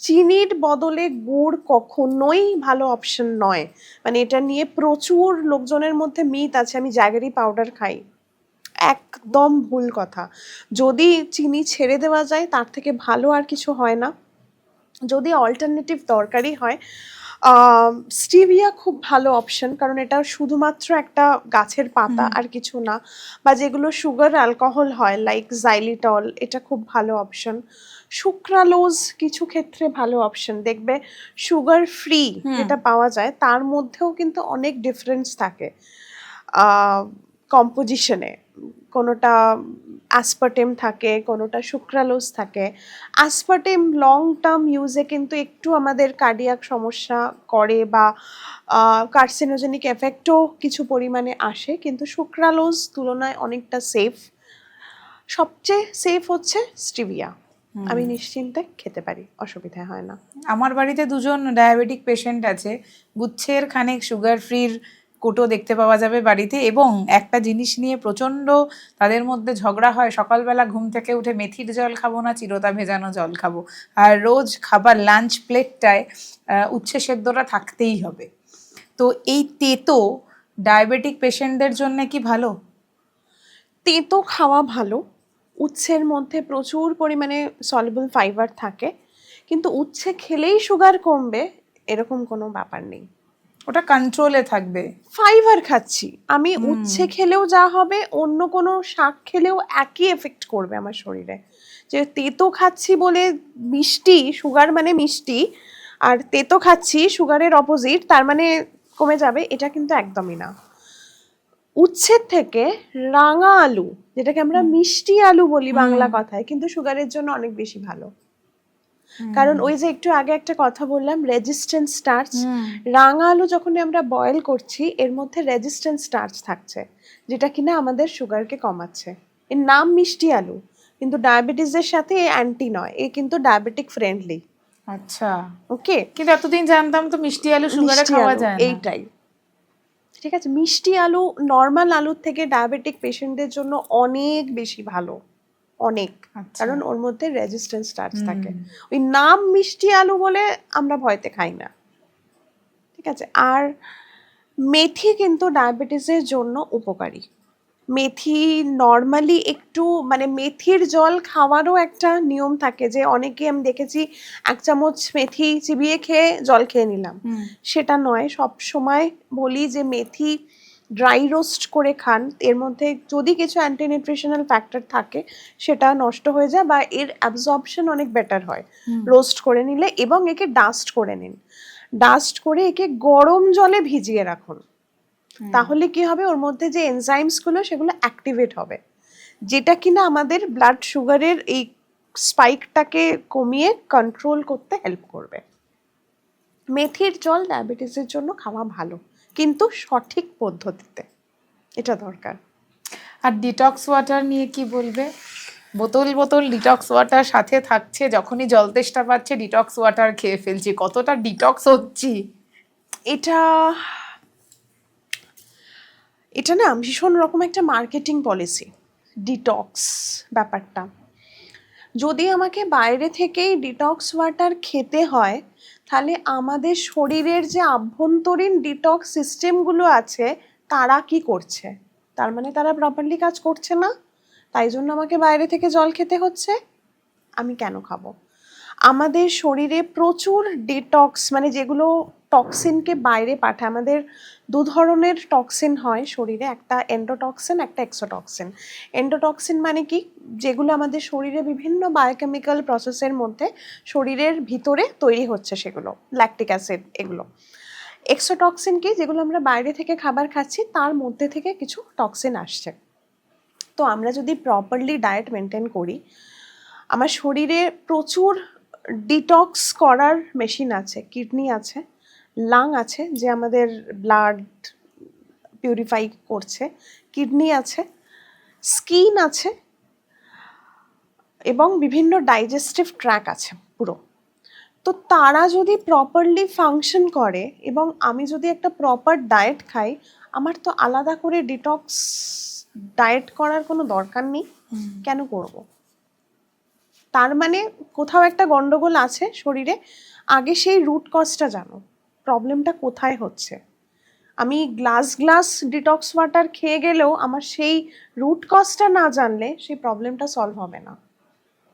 চিনির বদলে গুড় কখনোই ভালো অপশন নয়। মানে এটা নিয়ে প্রচুর লোকজনের মধ্যে মিথ আছে, আমি জ্যাগেরি পাউডার খাই, একদম ভুল কথা। যদি চিনি ছেড়ে দেওয়া যায় তার থেকে ভালো আর কিছু হয় না। যদি অল্টারনেটিভ দরকারই হয়, স্টিভিয়া খুব ভালো অপশন, কারণ এটা শুধুমাত্র একটা গাছের পাতা আর কিছু না। বা যেগুলো সুগার অ্যালকোহল হয় লাইক জাইলিটল, এটা খুব ভালো অপশন। সুক্রালোজ কিছু ক্ষেত্রে ভালো অপশন, দেখবে সুগার ফ্রি যেটা পাওয়া যায় তার মধ্যেও কিন্তু অনেক ডিফারেন্স থাকে কম্পোজিশনে, কোনোটা অ্যাসপার্টেম থাকে, কোনোটা সুক্রালোজ থাকে। অ্যাসপার্টেম লং টার্ম ইউজে কিন্তু একটু আমাদের কার্ডিয়াক সমস্যা করে বা কার্সিনোজেনিক এফেক্টও কিছু পরিমাণে আসে, কিন্তু সুক্রালোজ তুলনায় অনেকটা সেফ। সবচেয়ে সেফ হচ্ছে স্টিভিয়া, আমি নিশ্চিন্তে খেতে পারি, অসুবিধা হয় না। আমার বাড়িতে 2জন ডায়াবেটিক পেশেন্ট আছে, গুচ্ছের খানেক সুগার ফ্রির কোটো দেখতে পাওয়া যাবে বাড়িতে, এবং একটা জিনিস নিয়ে প্রচণ্ড তাদের মধ্যে ঝগড়া হয়, সকালবেলা ঘুম থেকে উঠে মেথির জল খাবো না চিরতা ভেজানো জল খাবো, আর রোজ খাবার লাঞ্চ প্লেটটায় উচ্ছে সেদ্ধটা থাকতেই হবে। তো এই তেতো ডায়াবেটিক পেশেন্টদের জন্য কি ভালো? তেঁতো খাওয়া ভালো, উচ্ছের মধ্যে প্রচুর পরিমাণে সলিবল ফাইবার থাকে, কিন্তু উচ্ছে খেলেই সুগার কমবে এরকম কোনো ব্যাপার নেই। ওটা কন্ট্রোলে থাকবে। ফাইবার খাচ্ছি আমি, উচ্ছে খেলেও যা হবে অন্য কোনো শাক খেলেও একই এফেক্ট করবে আমার শরীরে। যে তেতো খাচ্ছি বলে মিষ্টি, সুগার মানে মিষ্টি, আর তেতো খাচ্ছি সুগারের অপোজিট, তার মানে কমে যাবে, এটা কিন্তু একদমই না। উচ্ছের থেকে রাঙা আলু, যেটাকে আমরা মিষ্টি আলু বলি বাংলা কথায়, কিন্তু সুগারের জন্য অনেক বেশি ভালো। কারণ ওই যে একটু আগে একটা কথা বললাম, রেজিস্ট্যান্স স্টার্চ, রাঙা আলু যখন আমরা বয়েল করছি এর মধ্যে রেজিস্ট্যান্স স্টার্চ থাকছে, যেটা কিনা আমাদের সুগারকে কমাচ্ছে। এর নাম মিষ্টি আলু, কিন্তু ডায়াবেটিসের সাথে এ অ্যান্টি নয়, এ কিন্তু ডায়াবেটিক ফ্রেন্ডলি। আচ্ছা, ওকে, কিন্তু এতদিন জানতাম তো মিষ্টি আলু সুগারে মিষ্টি খাওয়া আলু যায় না। এইটাই ঠিক আছে। মিষ্টি আলু নর্মাল আলুর থেকে ডায়াবেটিক পেশেন্টদের জন্য অনেক বেশি ভালো, অনেক, আচ্ছা। কারণ ওর মধ্যে রেজিস্ট্যান্স স্টার্চ থাকে। ওই নাম মিষ্টি আলু বলে আমরা ভয়তে খাই না, ঠিক আছে। আর মেথি কিন্তু ডায়াবেটিসের জন্য উপকারী। মেথি নর্মালি একটু মানে মেথির জল খাওয়ারও একটা নিয়ম থাকে, যে অনেকে আমি দেখেছি 1 চামচ মেথি চিবিয়ে খেয়ে জল খেয়ে নিলাম, সেটা নয়। সব সময় বলি যে মেথি ড্রাই রোস্ট করে খান, এর মধ্যে যদি কিছু অ্যান্টি নিউট্রিশনাল ফ্যাক্টর থাকে সেটা নষ্ট হয়ে যায় বা এর অ্যাবজর্পশন অনেক বেটার হয় রোস্ট করে নিলে। এবং একে ডাস্ট করে নিন, ডাস্ট করে একে গরম জলে ভিজিয়ে রাখুন, তাহলে কি হবে, ওর মধ্যে যে এনজাইমস গুলো সেগুলো অ্যাক্টিভেট হবে, যেটা কিনা আমাদের ব্লাড সুগারের এই স্পাইকটাকে কমিয়ে কন্ট্রোল করতে হেল্প করবে। মেথির জল ডায়াবেটিসের জন্য খাওয়া ভালো, কিন্তু সঠিক পদ্ধতিতে, এটা দরকার। আর ডিটক্স ওয়াটার নিয়ে কি বলবে? বোতল বোতল ডিটক্স ওয়াটার সাথে থাকছে, যখনই জল তেষ্টা পাচ্ছে ডিটক্স ওয়াটার খেয়ে ফেলছি, কতটা ডিটক্স হচ্ছি? এটা এটা না ভীষণ রকম একটা মার্কেটিং পলিসি, ডিটক্স ব্যাপারটা। যদি আমাকে বাইরে থেকেই ডিটক্স ওয়াটার খেতে হয়, তাহলে আমাদের শরীরের যে আভ্যন্তরীণ ডিটক্স সিস্টেমগুলো আছে তারা কি করছে? তার মানে তারা প্রপারলি কাজ করছে না, তাই জন্য আমাকে বাইরে থেকে জল খেতে হচ্ছে। আমি কেন খাবো? আমাদের শরীরে প্রচুর ডিটক্স মানে যেগুলো টক্সিনকে বাইরে পাঠায়, আমাদের 2 ধরনের টক্সিন হয় শরীরে, একটা এন্ডোটক্সিন, একটা এক্সোটক্সিন। এন্ডোটক্সিন মানে কি, যেগুলো আমাদের শরীরে বিভিন্ন বায়োকেমিক্যাল প্রসেসের মধ্যে শরীরের ভিতরে তৈরি হচ্ছে, সেগুলো ল্যাকটিক অ্যাসিড এগুলো। এক্সোটক্সিন কি, যেগুলো আমরা বাইরে থেকে খাবার খাচ্ছি তার মধ্যে থেকে কিছু টক্সিন আসছে। তো আমরা যদি প্রপারলি ডায়েট মেনটেন করি, আমার শরীরে প্রচুর ডিটক্স করার মেশিন আছে, কিডনি আছে, লাং আছে যে আমাদের ব্লাড পিউরিফাই করছে, কিডনি আছে, স্কিন আছে, এবং বিভিন্ন ডাইজেস্টিভ ট্র্যাক আছে পুরো। তো তারা যদি প্রপারলি ফাংশন করে এবং আমি যদি একটা প্রপার ডায়েট খাই, আমার তো আলাদা করে ডিটক্স ডায়েট করার কোনো দরকার নেই। কেন করব? তার মানে কোথাও একটা গন্ডগোল আছে শরীরে। আগে সেই রুট কজটা জানো, প্রবলেমটা কোথায় হচ্ছে। আমি গ্লাস গ্লাস ডিটক্স ওয়াটার খেয়ে গেলেও আমার সেই রুট কজটা না জানলে সেই প্রবলেমটা সলভ হবে না।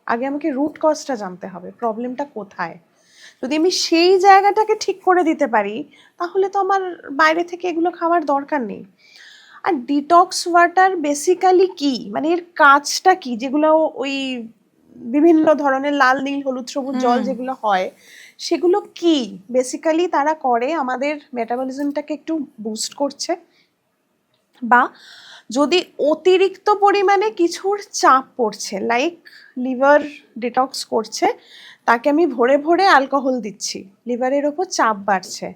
আগে আমাকে রুট কজটা জানতে হবে, প্রবলেমটা কোথায়। যদি আমি সেই জায়গাটাকে ঠিক করে দিতে পারি, তাহলে তো আমার বাইরে থেকে এগুলো খাওয়ার দরকার নেই। আর ডিটক্স ওয়াটার বেসিক্যালি কি, মানে এর কাজটা কি, যেগুলো ওই বিভিন্ন ধরনের লাল নীল হলুদ সবুজ জল যেগুলো হয় সেগুলো কি বেসিক্যালি তারা করে, আমাদের মেটাবলিজমটাকে একটু বুস্ট করছে, বা যদি অতিরিক্ত পরিমাণে কিছুর চাপ পড়ছে, লাইক লিভার ডিটক্স করছে, তাকে আমি ভোরে ভোরে অ্যালকোহল দিচ্ছি, লিভারের ওপর চাপ বাড়ছে,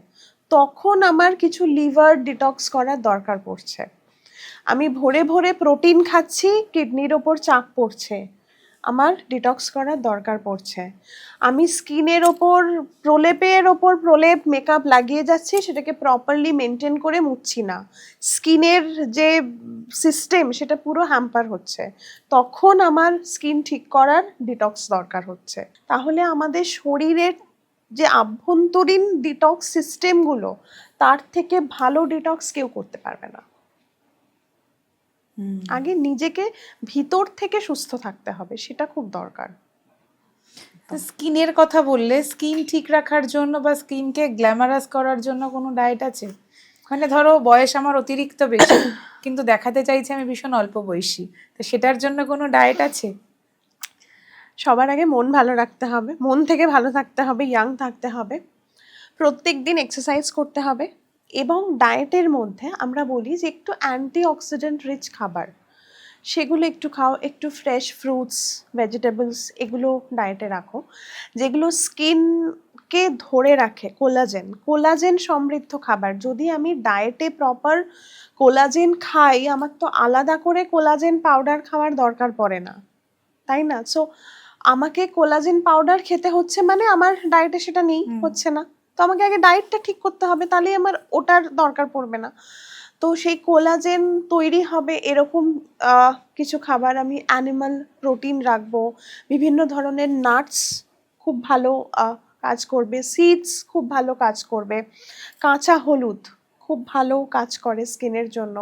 তখন আমার কিছু লিভার ডিটক্স করার দরকার পড়ছে। আমি ভোরে ভোরে প্রোটিন খাচ্ছি, কিডনির ওপর চাপ পড়ছে, আমার ডিটক্স করার দরকার পড়ছে। আমি স্কিনের ওপর প্রলেপ মেকআপ লাগিয়ে যাচ্ছি, সেটাকে প্রপারলি মেনটেন করে মুছছি না, স্কিনের যে সিস্টেম সেটা পুরো হ্যাম্পার হচ্ছে, তখন আমার স্কিন ঠিক করার ডিটক্স দরকার হচ্ছে। তাহলে আমাদের শরীরের যে আভ্যন্তরীণ ডিটক্স সিস্টেমগুলো, তার থেকে ভালো ডিটক্স কেউ করতে পারবে না। আগে নিজেকে ভিতর থেকে সুস্থ থাকতে হবে, সেটা খুব দরকার। একদম। স্কিনের কথা বললে, স্কিন ঠিক রাখার জন্য বা স্কিনকে গ্ল্যামারাস করার জন্য কোনো ডায়েট আছে? মানে ধরো বয়স আমার অতিরিক্ত বেশি, কিন্তু দেখাতে চাইছি আমি ভীষণ অল্প বয়সী, তো সেটার জন্য কোনো ডায়েট আছে? সবার আগে মন ভালো রাখতে হবে, মন থেকে ভালো থাকতে হবে, ইয়াং থাকতে হবে, প্রত্যেক দিন এক্সারসাইজ করতে হবে, এবং ডায়েটের মধ্যে আমরা বলি যে একটু অ্যান্টিঅক্সিডেন্ট রিচ খাবার, সেগুলো একটু খাও, একটু ফ্রেশ ফ্রুটস, ভেজিটেবলস, এগুলো ডায়েটে রাখো, যেগুলো স্কিনকে ধরে রাখে। কোলাজেন, কোলাজেন সমৃদ্ধ খাবার, যদি আমি ডায়েটে প্রপার কোলাজেন খাই, আমার তো আলাদা করে কোলাজেন পাউডার খাওয়ার দরকার পড়ে না, তাই না? সো আমাকে কোলাজেন পাউডার খেতে হচ্ছে মানে আমার ডায়েটে সেটা নেই, হচ্ছে না, তো আমাকে আগে ডায়েটটা ঠিক করতে হবে, তাহলেই আমার ওটার দরকার পড়বে না। তো সেই কোলাজেন তৈরি হবে এরকম কিছু খাবার, আমি অ্যানিমাল প্রোটিন রাখবো, বিভিন্ন ধরনের নাটস খুব ভালো কাজ করবে, সিডস খুব ভালো কাজ করবে, কাঁচা হলুদ খুব ভালো কাজ করে স্কিনের জন্য,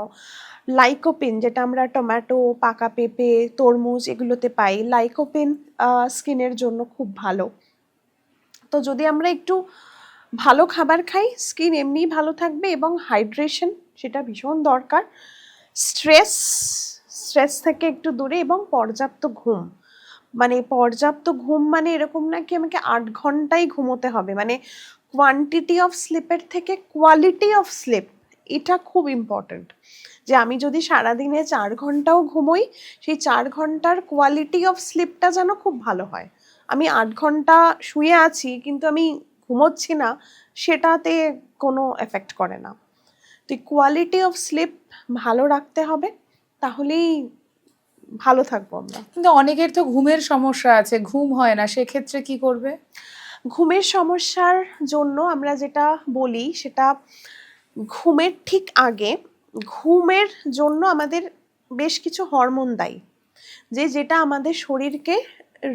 লাইকোপিন যেটা আমরা টমেটো, পাকা পেঁপে, তরমুজ এগুলোতে পাই, লাইকোপিন স্কিনের জন্য খুব ভালো। তো যদি আমরা একটু ভালো খাবার খাই, স্কিন এমনিই ভালো থাকবে, এবং হাইড্রেশন সেটা ভীষণ দরকার, স্ট্রেস, স্ট্রেস থেকে একটু দূরে, এবং পর্যাপ্ত ঘুম। মানে পর্যাপ্ত ঘুম মানে এরকম না কি আমাকে 8 ঘন্টাই ঘুমোতে হবে, মানে কোয়ান্টিটি অফ স্লিপের থেকে কোয়ালিটি অফ স্লিপ, এটা খুব ইম্পর্ট্যান্ট। যে আমি যদি সারাদিনে 4 ঘন্টাও ঘুমোই, সেই 4 ঘন্টার কোয়ালিটি অফ স্লিপটা যেন খুব ভালো হয়। আমি 8 ঘন্টা শুয়ে আছি কিন্তু আমি ঘুমোচ্ছি না, সেটাতে কোনো এফেক্ট করে না। তো কোয়ালিটি অফ স্লিপ ভালো রাখতে হবে, তাহলেই ভালো থাকবো আমরা। কিন্তু অনেকের তো ঘুমের সমস্যা আছে, ঘুম হয় না, সেক্ষেত্রে কি করবে? ঘুমের সমস্যার জন্য আমরা যেটা বলি সেটা, ঘুমের ঠিক আগে, ঘুমের জন্য আমাদের বেশ কিছু হরমোন দায়ী, যেটা আমাদের শরীরকে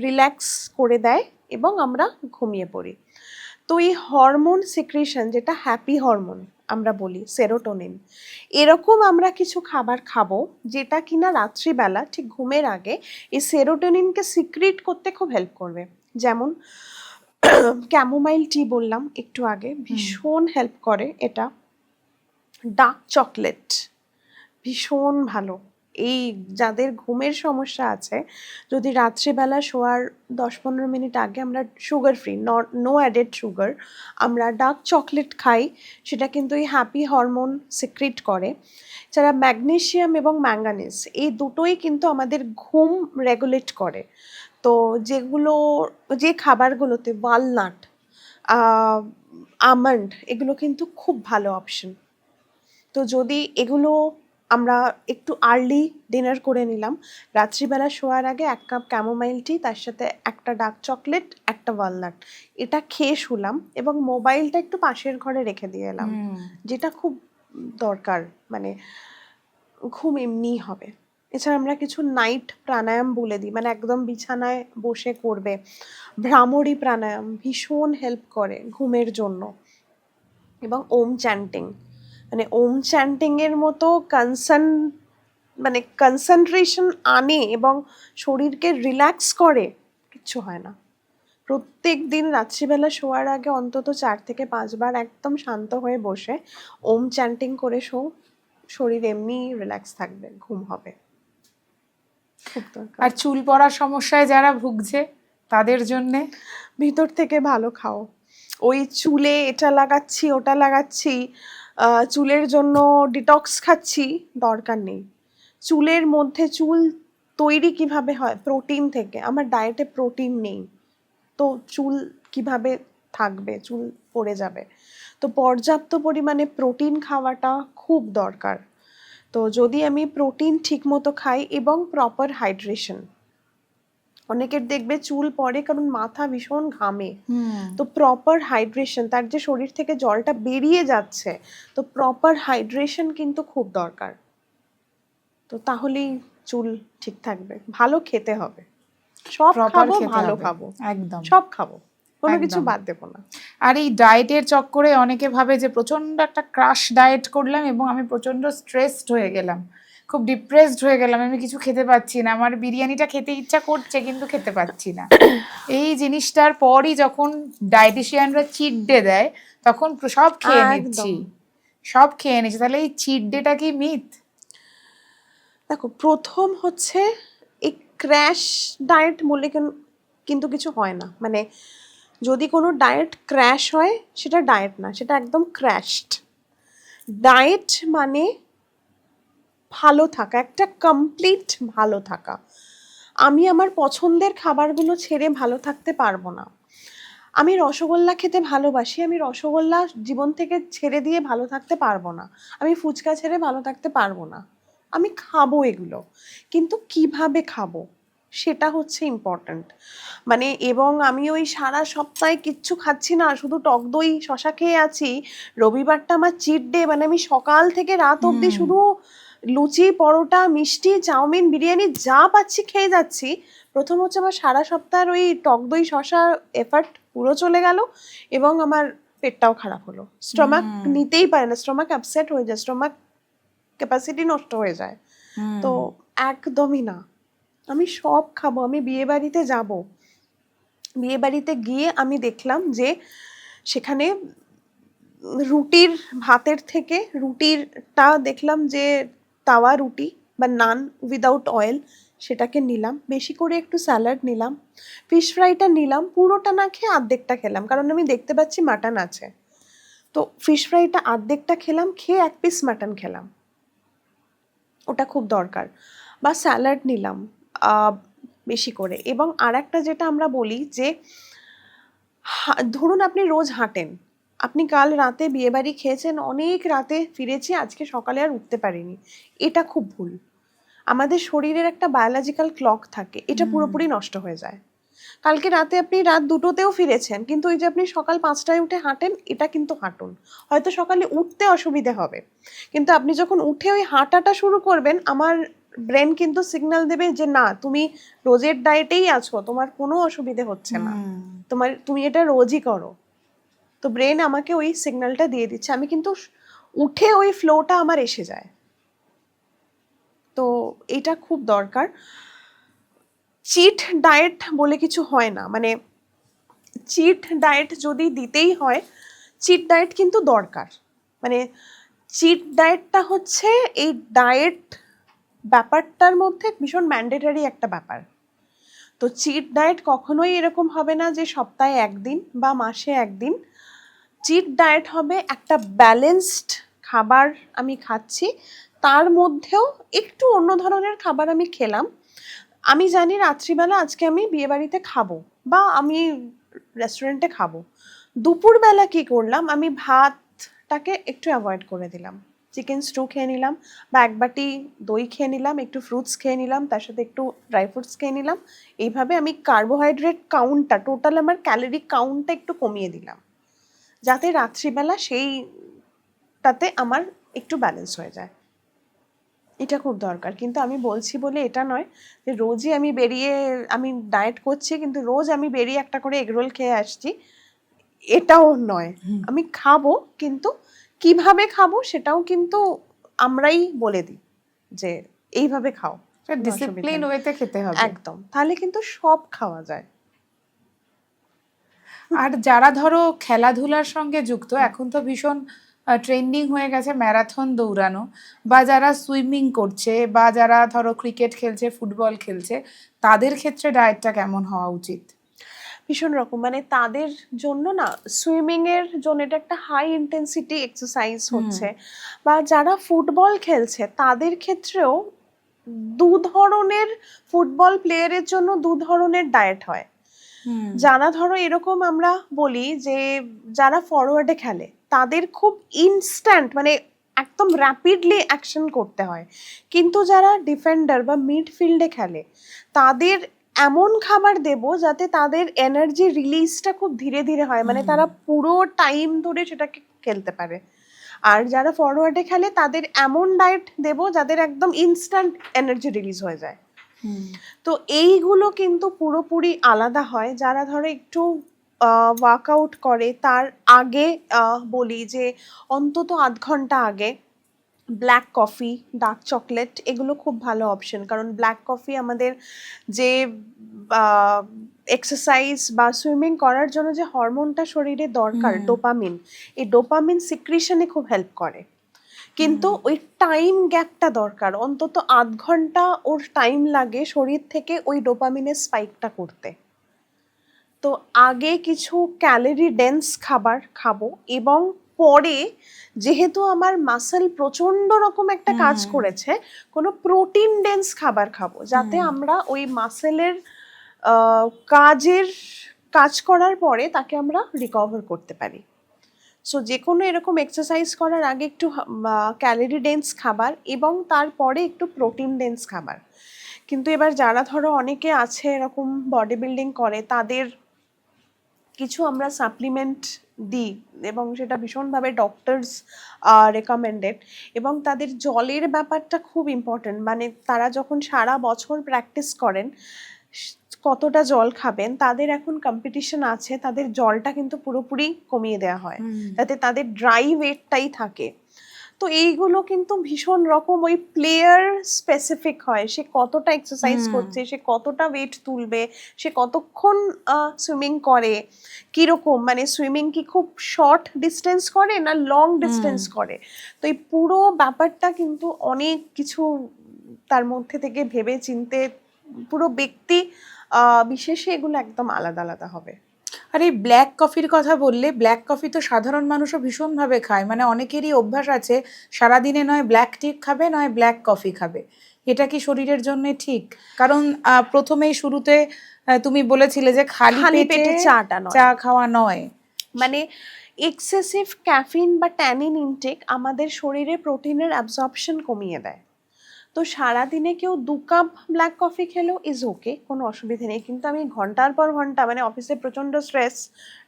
রিল্যাক্স করে দেয় এবং আমরা ঘুমিয়ে পড়ি। তো এই হরমোন সিক্রিশন, যেটা হ্যাপি হরমোন আমরা বলি, সেরোটোনিন, এরকম আমরা কিছু খাবার খাবো যেটা কিনা রাত্রিবেলা ঠিক ঘুমের আগে এই সেরোটোনিনকে সিক্রিট করতে খুব হেল্প করবে। যেমন ক্যামোমাইল টি বললাম একটু আগে, ভীষণ হেল্প করে এটা। ডার্ক চকলেট ভীষণ ভালো, এই যাদের ঘুমের সমস্যা আছে, যদি রাত্রিবেলা শোয়ার 10-15 মিনিট আগে আমরা sugar free, no added sugar, আমরা ডার্ক চকলেট খাই, সেটা কিন্তু এই হ্যাপি হরমোন সিক্রিট করে। যারা ম্যাগনেসিয়াম এবং ম্যাঙ্গানিজ, এই দুটোই কিন্তু আমাদের ঘুম রেগুলেট করে। তো যেগুলো, যে খাবারগুলোতে ওয়ালনাট, আমন্ড, এগুলো কিন্তু খুব ভালো অপশন। তো যদি এগুলো আমরা একটু আর্লি ডিনার করে নিলাম, রাত্রিবেলা শোয়ার আগে 1 কাপ ক্যামোমাইল টি, তার সাথে একটা ডার্ক চকলেট, একটা ওয়ালনাট, এটা খেয়ে শুলাম, এবং মোবাইলটা একটু পাশের ঘরে রেখে দিয়ে এলাম, যেটা খুব দরকার, মানে ঘুম এমনিই হবে। এছাড়া আমরা কিছু নাইট প্রাণায়াম বলে দিই, মানে একদম বিছানায় বসে করবে, ভ্রামরী প্রাণায়াম ভীষণ হেল্প করে ঘুমের জন্য, এবং ওম চ্যান্টিং, মানে ওম চ্যান্টিংয়ের মতো মানে কনসেন্ট্রেশন আনে এবং শরীরকে রিল্যাক্স করে, কিচ্ছু হয় না। প্রত্যেক দিন রাত্রিবেলা শোয়ার আগে অন্তত 4 থেকে 5 বার একদম শান্ত হয়ে বসে ওম চ্যান্টিং করে শো, শরীর এমনি রিল্যাক্স থাকবে, ঘুম হবে। খুব দরকার। আর চুল পড়ার সমস্যায় যারা ভুগছে তাদের জন্যে? ভিতর থেকে ভালো খাও, ওই চুলে এটা লাগাচ্ছি ওটা লাগাচ্ছি, চুলের জন্য ডিটক্স খাচ্ছি, দরকার নেই। চুলের মধ্যে, চুল তৈরি কিভাবে হয়? প্রোটিন থেকে। আমার ডায়েটে প্রোটিন নেই, তো চুল কিভাবে থাকবে? চুল পড়ে যাবে। তো পর্যাপ্ত পরিমাণে প্রোটিন খাওয়াটা খুব দরকার। তো যদি আমি প্রোটিন ঠিকমতো খাই এবং প্রপার হাইড্রেশন, অনেকের দেখবে চুল পড়ে কারণ মাথা ভীষণ ঘামে, তো প্রপার হাইড্রেশন, তার যে শরীর থেকে জলটা বেরিয়ে যাচ্ছে, তো প্রপার হাইড্রেশন কিন্তু খুব দরকার। তো তাহলেই চুল ঠিক থাকবে। ভালো খেতে হবে, সব প্রপার খাবো, খেতে ভালো হবে, খাবো, একদম সব খাবো, কোনো কিছু একদম। বাদ দেবো না। আর এই ডায়েটের চক্করে অনেকে ভাবে যে প্রচন্ড একটা ক্রাশ ডায়েট করলাম এবং আমি প্রচন্ড স্ট্রেসড হয়ে গেলাম, খুব ডিপ্রেসড হয়ে গেলাম, আমি কিছু খেতে পাচ্ছি না, আমার বিরিয়ানিটা খেতে ইচ্ছা করছে কিন্তু খেতে পাচ্ছি না, এই জিনিসটার পরই যখন ডায়েটিশিয়ানরা চিট ডে দেয় তখন সব খেয়ে নিচ্ছি, একদম। সব খেয়ে নিচ্ছি। তাহলে এই চিট ডেটা কি মিথ? দেখো, প্রথম হচ্ছে এই ক্র্যাশ ডায়েট বলে কিন্তু কিছু হয় না। মানে যদি কোনো ডায়েট ক্র্যাশ হয় সেটা ডায়েট না, সেটা একদম ক্র্যাশড। ডায়েট মানে ভালো থাকা, একটা কমপ্লিট ভালো থাকা। আমি আমার পছন্দের খাবারগুলো ছেড়ে ভালো থাকতে পারবো না। আমি রসগোল্লা খেতে ভালোবাসি, আমি রসগোল্লা জীবন থেকে ছেড়ে দিয়ে ভালো থাকতে পারবো না। আমি ফুচকা ছেড়ে ভালো থাকতে পারবো না। আমি খাবো এগুলো, কিন্তু কিভাবে খাবো সেটা হচ্ছে ইম্পর্ট্যান্ট। মানে এবং আমি ওই সারা সপ্তাহে কিচ্ছু খাচ্ছি না, শুধু টক দই শশা খেয়ে আছি, রবিবারটা আমার চিট ডে, মানে আমি সকাল থেকে রাত অবধি শুধু লুচি পরোটা মিষ্টি চাউমিন বিরিয়ানি যা পাচ্ছি খেয়ে যাচ্ছি। প্রথম হচ্ছে আমার সারা সপ্তাহের ওই টক দই শশা এফার্ট পুরো চলে গেল, এবং আমার পেটটাও খারাপ হলো। স্টমাক নিতেই পারে না, স্টমাক আপসেট হয়ে যায়, স্টমাক ক্যাপাসিটি নষ্ট হয়ে যায়। তো একদমই না। আমি সব খাবো, আমি বিয়ে বাড়িতে যাব, বিয়ে বাড়িতে গিয়ে আমি দেখলাম যে সেখানে রুটির ভাতের থেকে রুটিরটা দেখলাম যে তাওয়া রুটি বা নান উইদাউট অয়েল, সেটাকে নিলাম, বেশি করে একটু স্যালাড নিলাম, ফিশ ফ্রাইটা নিলাম, পুরোটা না খেয়ে অর্ধেকটা খেলাম, কারণ আমি দেখতে পাচ্ছি মাটন আছে। তো ফিশ ফ্রাইটা অর্ধেকটা খেলাম, খেয়ে এক পিস মাটন খেলাম, ওটা খুব দরকার। বা স্যালাড নিলাম বেশি করে। এবং আর একটা যেটা আমরা বলি যে ধরুন আপনি রোজ হাঁটেন, আপনি কাল রাতে বিয়েবাড়ি খেয়েছেন, অনেক রাতে ফিরেছি, আজকে সকালে আর উঠতে পারিনি, এটা খুব ভুল। আমাদের শরীরের একটা বায়োলজিক্যাল ক্লক থাকে, এটা পুরোপুরি নষ্ট হয়ে যায়। কালকে রাতে আপনি রাত 2টোতেও ফিরেছেন, কিন্তু ওই যে আপনি সকাল 5টায় উঠে হাঁটেন, এটা কিন্তু হাঁটুন। হয়তো সকালে উঠতে অসুবিধে হবে, কিন্তু আপনি যখন উঠে ওই হাঁটাটা শুরু করবেন, আমার ব্রেন কিন্তু সিগন্যাল দেবে যে না, তুমি রোজের ডায়েটেই আছো, তোমার কোনো অসুবিধে হচ্ছে না, তুমি এটা রোজই করো। তো ব্রেন আমাকে ওই সিগন্যালটা দিয়ে দিচ্ছে, আমি কিন্তু উঠে ওই ফ্লোটা আমার এসে যায়। তো এটা খুব দরকার। চিট ডায়েট বলে কিছু হয় না, মানে চিট ডায়েট যদি দিতেই হয়, চিট ডায়েট কিন্তু দরকার। মানে চিট ডায়েটটা হচ্ছে এই ডায়েট ব্যাপারটার মধ্যে ভীষণ ম্যান্ডেটারি একটা ব্যাপার। তো চিট ডায়েট কখনোই এরকম হবে না যে সপ্তাহে একদিন বা মাসে একদিন। চিট ডায়েট হবে একটা ব্যালেন্সড খাবার আমি খাচ্ছি, তার মধ্যেও একটু অন্য ধরনের খাবার আমি খেলাম। আমি জানি রাত্রিবেলা আজকে আমি বিয়েবাড়িতে খাবো বা আমি রেস্টুরেন্টে খাবো, দুপুরবেলা কি করলাম, আমি ভাতটাকে একটু অ্যাভয়েড করে দিলাম, চিকেন স্টু খেয়ে নিলাম, বা এক বাটি দই খেয়ে নিলাম, একটু ফ্রুটস খেয়ে নিলাম, তার সাথে একটু ড্রাই ফ্রুটস খেয়ে নিলাম। এইভাবে আমি কার্বোহাইড্রেট কাউন্টটা, টোটাল আমার ক্যালোরি কাউন্টটা একটু কমিয়ে দিলাম, যাতে রাত্রিবেলা সেইটাতে আমার একটু ব্যালেন্স হয়ে যায়। এটা খুব দরকার। কিন্তু আমি বলছি বলে এটা নয় যে রোজই আমি বেরিয়ে আমি ডায়েট করছি, কিন্তু রোজ আমি বেরিয়ে একটা করে এগরোল খেয়ে আসছি, এটাও নয়। আমি খাবো, কিন্তু কিভাবে খাবো সেটাও কিন্তু আমরাই বলে দিই যে এইভাবে খাও, কোনো অসুবিধা ডিসিপ্লিন নেই। ওয়েতে খেতে হবে। একদম, তাহলে কিন্তু সব খাওয়া যায়। আর যারা ধরো খেলাধুলার সঙ্গে যুক্ত, এখন তো ভীষণ ট্রেন্ডিং হয়ে গেছে ম্যারাথন দৌড়ানো, বা যারা সুইমিং করছে, বা যারা ধরো ক্রিকেট খেলছে ফুটবল খেলছে, তাদের ক্ষেত্রে ডায়েটটা কেমন হওয়া উচিত? ভীষণ রকম, মানে তাদের জন্য না, সুইমিং এর জন্য এটা একটা হাই ইন্টেন্সিটি এক্সারসাইজ হচ্ছে, বা যারা ফুটবল খেলছে তাদের ক্ষেত্রেও দু ধরনের, ফুটবল প্লেয়ারের জন্য দু ধরনের ডায়েট হয়। যারা ধরো এরকম আমরা বলি যে যারা ফরওয়ার্ডে খেলে, তাদের খুব ইনস্ট্যান্ট, মানে একদম র্যাপিডলি অ্যাকশন করতে হয়। কিন্তু যারা ডিফেন্ডার বা মিডফিল্ডে খেলে, তাদের এমন খাবার দেব যাতে তাদের এনার্জি রিলিজটা খুব ধীরে ধীরে হয়, মানে তারা পুরো টাইম ধরে সেটাকে খেলতে পারে। আর যারা ফরওয়ার্ডে খেলে, তাদের এমন ডায়েট দেব যাদের একদম ইনস্ট্যান্ট এনার্জি রিলিজ হয়ে যায়। তো এইগুলো কিন্তু পুরোপুরি আলাদা হয়। যারা ধরো একটু ওয়ার্কআউট করে, তার আগে বলি যে অন্তত 0.5 ঘন্টা আগে ব্ল্যাক কফি, ডার্ক চকলেট এগুলো খুব ভালো অপশন, কারণ ব্ল্যাক কফি আমাদের যে এক্সারসাইজ বা সুইমিং করার জন্য যে হরমোনটা শরীরে দরকার ডোপামিন, এই ডোপামিন সিক্রিশনে খুব হেল্প করে। কিন্তু ওই টাইম গ্যাপটা দরকার, অন্তত 8 ঘন্টা ওর টাইম লাগে শরীর থেকে ওই ডোপামিনের স্পাইকটা করতে। তো আগে কিছু ক্যালোরি ডেন্স খাবার খাবো, এবং পরে যেহেতু আমার মাসল প্রচন্ড রকম একটা কাজ করেছে, কোনো প্রোটিন ডেন্স খাবার খাবো, যাতে আমরা ওই মাসেলের কাজের কাজ করার পরে তাকে আমরা রিকভার করতে পারি। সো যে কোনো এরকম এক্সারসাইজ করার আগে একটু ক্যালোরি ডেন্স খাবার এবং তারপরে একটু প্রোটিন ডেন্স খাবার। কিন্তু এবার যারা ধরো অনেকে আছে এরকম বডি বিল্ডিং করে, তাদের কিছু আমরা সাপ্লিমেন্ট দিই এবং সেটা ভীষণভাবে ডক্টরস রেকমেন্ডেড, এবং তাদের জলের ব্যাপারটা খুব ইম্পর্টেন্ট। মানে তারা যখন সারা বছর প্র্যাকটিস করেন কতটা জল খাবেন, তাদের এখন কম্পিটিশন আছে, তাদের জলটা কিন্তু পুরোপুরি কমিয়ে দেওয়া হয় যাতে তাদের ড্রাই ওয়েটটাই থাকে। তো এইগুলো কিন্তু ভীষণ রকম ওই প্লেয়ার স্পেসিফিক হয়, সে কতটা এক্সারসাইজ করছে, সে কতটা ওয়েট তুলবে, সে কতক্ষণ সুইমিং করে, কিরকম, মানে সুইমিং কি খুব শর্ট ডিস্টেন্স করে না লং ডিস্টেন্স করে। তো এই পুরো ব্যাপারটা কিন্তু অনেক কিছু তার মধ্যে থেকে ভেবে চিনতে পুরো ব্যক্তি বিশেষে এগুলো একদম আলাদা আলাদা হবে। আর এই ব্ল্যাক কফির কথা বললে, ব্ল্যাক কফি তো সাধারণ মানুষও ভীষণভাবে খায়, মানে অনেকেরই অভ্যাস আছে সারাদিনে নয় ব্ল্যাক টি খাবে নয় ব্ল্যাক কফি খাবে। এটা কি শরীরের জন্য ঠিক? কারণ প্রথমেই শুরুতে তুমি বলেছিলে যে খালি পেটে চাটা নয়, চা খাওয়া নয়, মানে এক্সেসিভ ক্যাফিন বা ট্যানিন ইনটেক আমাদের শরীরে প্রোটিনের অ্যাবজর্পশন কমিয়ে দেয়। তো সারাদিনে কেউ 2 কাপ ব্ল্যাক কফি খেলেও ইজ ওকে, কোনো অসুবিধা নেই। কিন্তু আমি ঘন্টার পর ঘন্টা, মানে অফিসে প্রচণ্ড স্ট্রেস,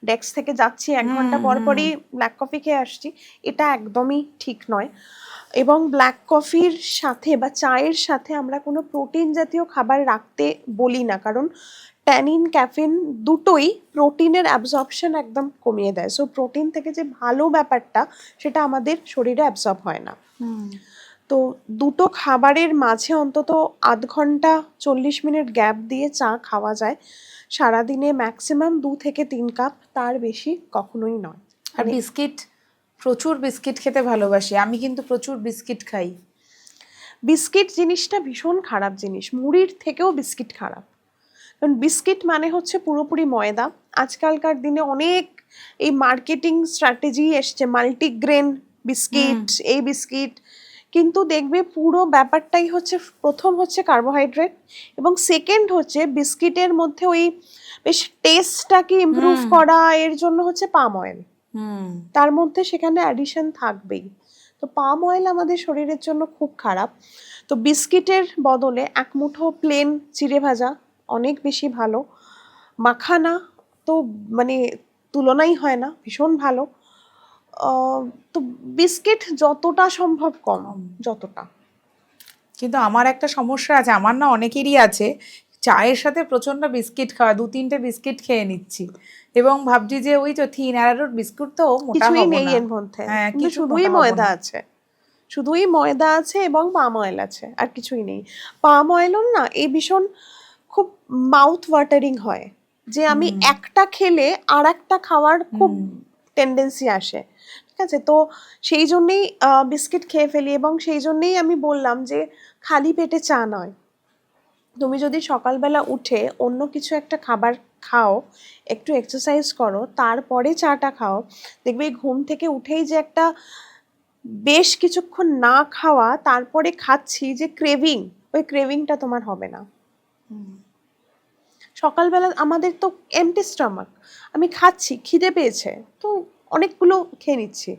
ডেস্ক থেকে যাচ্ছি 1 ঘন্টা পর পরই ব্ল্যাক কফি খেয়ে আসছি, এটা একদমই ঠিক নয়। এবং ব্ল্যাক কফির সাথে বা চায়ের সাথে আমরা কোনো প্রোটিন জাতীয় খাবার রাখতে বলি না, কারণ ট্যানিন ক্যাফিন দুটোই প্রোটিনের অ্যাবজর্পশন একদম কমিয়ে দেয়। সো প্রোটিন থেকে যে ভালো ব্যাপারটা সেটা আমাদের শরীরে অ্যাবজর্ব হয় না। তো দুটো খাবারের মাঝে অন্তত 8 ঘন্টা 40 মিনিট গ্যাপ দিয়ে চা খাওয়া যায়। সারাদিনে ম্যাক্সিমাম 2 থেকে 3 কাপ, তার বেশি কখনোই নয়। আর বিস্কিট, প্রচুর বিস্কিট খেতে ভালোবাসি আমি, কিন্তু প্রচুর বিস্কিট খাই। বিস্কিট জিনিসটা ভীষণ খারাপ জিনিস, মুড়ির থেকেও বিস্কিট খারাপ। কারণ বিস্কিট মানে হচ্ছে পুরোপুরি ময়দা। আজকালকার দিনে অনেক এই মার্কেটিং স্ট্র্যাটেজি এসছে, মাল্টিগ্রেন বিস্কিট, এই বিস্কিট, কিন্তু দেখবে পুরো ব্যাপারটাই হচ্ছে প্রথম হচ্ছে কার্বোহাইড্রেট, এবং সেকেন্ড হচ্ছে বিস্কিটের মধ্যে ওই বেশ টেস্টটাকে ইমপ্রুভ করা, এর জন্য হচ্ছে পাম অয়েল, তার মধ্যে সেখানে অ্যাডিশন থাকবেই। তো পাম অয়েল আমাদের শরীরের জন্য খুব খারাপ। তো বিস্কিটের বদলে 1 মুঠো প্লেন চিড়ে ভাজা অনেক বেশি ভালো। মাখানা তো মানে তুলনাই হয় না, ভীষণ ভালো। তো বিস্কিট যতটা সম্ভব কম, যতটা। কিন্তু আমার একটা সমস্যা আছে, আমার না অনেকেরই আছে, চায়ের সাথে প্রচন্ড বিস্কিট খাওয়া, 2-3টে বিস্কিট খেয়ে নিচ্ছি এবং ভাবছি যে ওই তো থিন অ্যারারুট বিস্কুট তো মোটা কিছুই হবো নেই না। এর মধ্যে, হ্যাঁ, কিন্তু কিছু শুধুই মোটা হবো ময়দা না। আছে, শুধুই ময়দা আছে এবং পাম অয়েল আছে, আর কিছুই নেই। পাম অয়েলও না এই ভীষণ খুব মাউথ ওয়াটারিং হয়, যে আমি একটা খেলে আর একটা খাওয়ার খুব টেন্ডেন্সি আসে, ঠিক আছে। তো সেই জন্যেই বিস্কিট খেয়ে ফেলি, এবং সেই জন্যেই আমি বললাম যে খালি পেটে চা নয়, তুমি যদি সকালবেলা উঠে অন্য কিছু একটা খাবার খাও, একটু এক্সারসাইজ করো, তারপরে চাটা খাও, দেখবে ঘুম থেকে উঠেই যে একটা বেশ কিছুক্ষণ না খাওয়া তারপরে খাচ্ছি যে ক্রেভিং, ওই ক্রেভিংটা তোমার হবে না। সকালবেলা আমাদের তো এমটি স্টমাক, আমি খাচ্ছি, খিদে পেয়েছে, তো অনেকগুলো খেয়ে নিচ্ছি।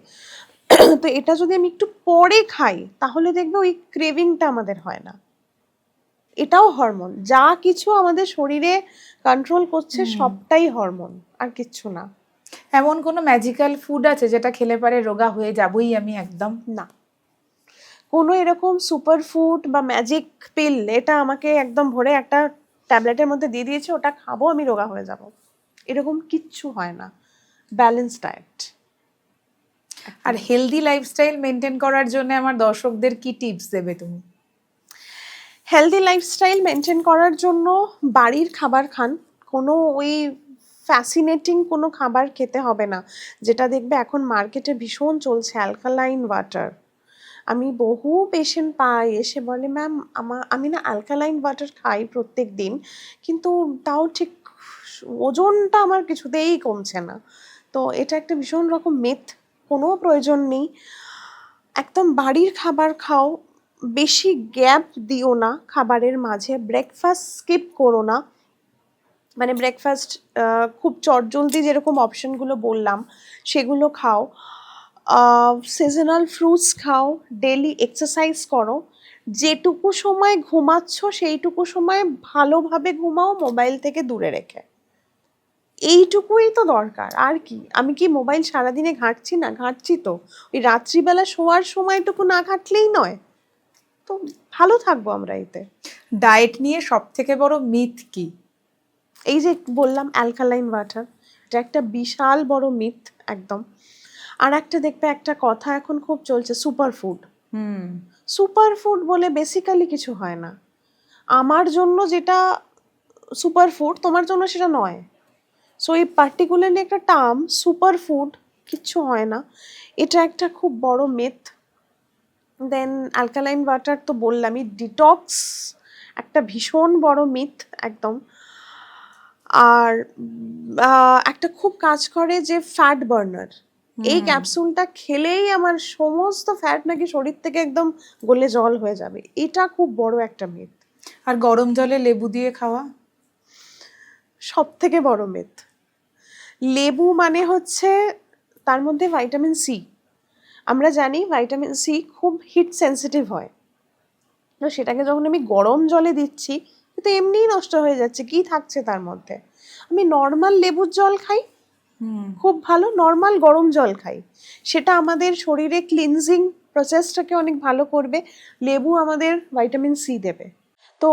তো এটা যদি আমি একটু পরে খাই তাহলে দেখবে ওই ক্রেভিংটা আমাদের হয় না। এটাও হরমোন, যা কিছু আমাদের শরীরে কন্ট্রোল করছে সবটাই হরমোন, আর কিচ্ছু না। এমন কোনো ম্যাজিক্যাল ফুড আছে যেটা খেলে পারে রোগা হয়ে যাবই আমি একদম? না, কোনো এরকম সুপার ফুড বা ম্যাজিক পিল এটা আমাকে একদম ভরে একটা ট্যাবলেটের মধ্যে দিয়ে দিয়েছে, ওটা খাবো আমি রোগা হয়ে যাব, এরকম কিচ্ছু হয় না। Balance diet. আর হেলদি লাইফস্টাইল মেনটেন করার জন্য আমার দর্শকদের কি টিপস দেবে তুমি? হেলদি লাইফস্টাইল মেনটেন করার জন্য বাড়ির খাবার খান, কোনো ওই ফ্যাসিনেটিং কোনো খাবার খেতে হবে না, যেটা দেখবে এখন মার্কেটে ভীষণ চলছে, অ্যালকালাইন ওয়াটার। আমি বহু পেশেন্ট পাই এসে বলে, ম্যাম আমি না অ্যালকালাইন ওয়াটার খাই প্রত্যেক দিন, কিন্তু তাও ঠিক ওজনটা আমার কিছুতেই কমছে না। তো এটা একটা ভীষণ রকম মিথ, কোনো প্রয়োজন নেই। একদম বাড়ির খাবার খাও, বেশি গ্যাপ দিও না খাবারের মাঝে, ব্রেকফাস্ট স্কিপ করো না, মানে ব্রেকফাস্ট খুব চটজলদি যেরকম অপশনগুলো বললাম সেগুলো খাও, সিজনাল ফ্রুটস খাও, ডেলি এক্সারসাইজ করো, যেটুকু সময় ঘুমাচ্ছ সেইটুকু সময় ভালোভাবে ঘুমাও মোবাইল থেকে দূরে রেখে। এইটুকুই তো দরকার, আর কি? আমি কি মোবাইল সারাদিনে ঘাঁটছি না? ঘাঁটছি তো, ওই রাত্রিবেলা শোয়ার সময়টুকু না ঘাঁটলেই নয়। তো ভালো থাকবো আমরা এতে। ডায়েট নিয়ে সব থেকে বড় মিথ কি? এই যে বললাম অ্যালকালাইন ওয়াটার, এটা একটা বিশাল বড় মিথ একদম। আর একটা দেখবে একটা কথা এখন খুব চলছে, সুপারফুড। সুপারফুড বলে বেসিক্যালি কিছু হয় না। আমার জন্য যেটা সুপারফুড তোমার জন্য সেটা নয়। সো এই পার্টিকুলারলি একটা টার্ম সুপারফুড, কিচ্ছু হয় না, এটা একটা খুব বড় মিথ। দেন অ্যালকালাইন ওয়াটার তো বললামই, ডিটক্স একটা ভীষণ বড় মিথ একদম। আর একটা খুব কাজ করে যে ফ্যাট বার্নার, এই ক্যাপসুলটা খেলেই আমার সমস্ত ফ্যাট নাকি শরীর থেকে একদম গলে জল হয়ে যাবে, এটা খুব বড় একটা মিথ। আর গরম জলে লেবু দিয়ে খাওয়া সব থেকে বড় মিথ। লেবু মানে হচ্ছে তার মধ্যে ভাইটামিন সি, আমরা জানি ভাইটামিন সি খুব হিট সেন্সিটিভ হয়, তো সেটাকে যখন আমি গরম জলে দিচ্ছি তো এমনিই নষ্ট হয়ে যাচ্ছে, কি থাকছে তার মধ্যে? আমি নর্মাল লেবুর জল খাই, খুব ভালো, নর্মাল গরম জল খাই, সেটা আমাদের শরীরে ক্লিনজিং প্রসেসটাকে অনেক ভালো করবে, লেবু আমাদের ভাইটামিন সি দেবে। তো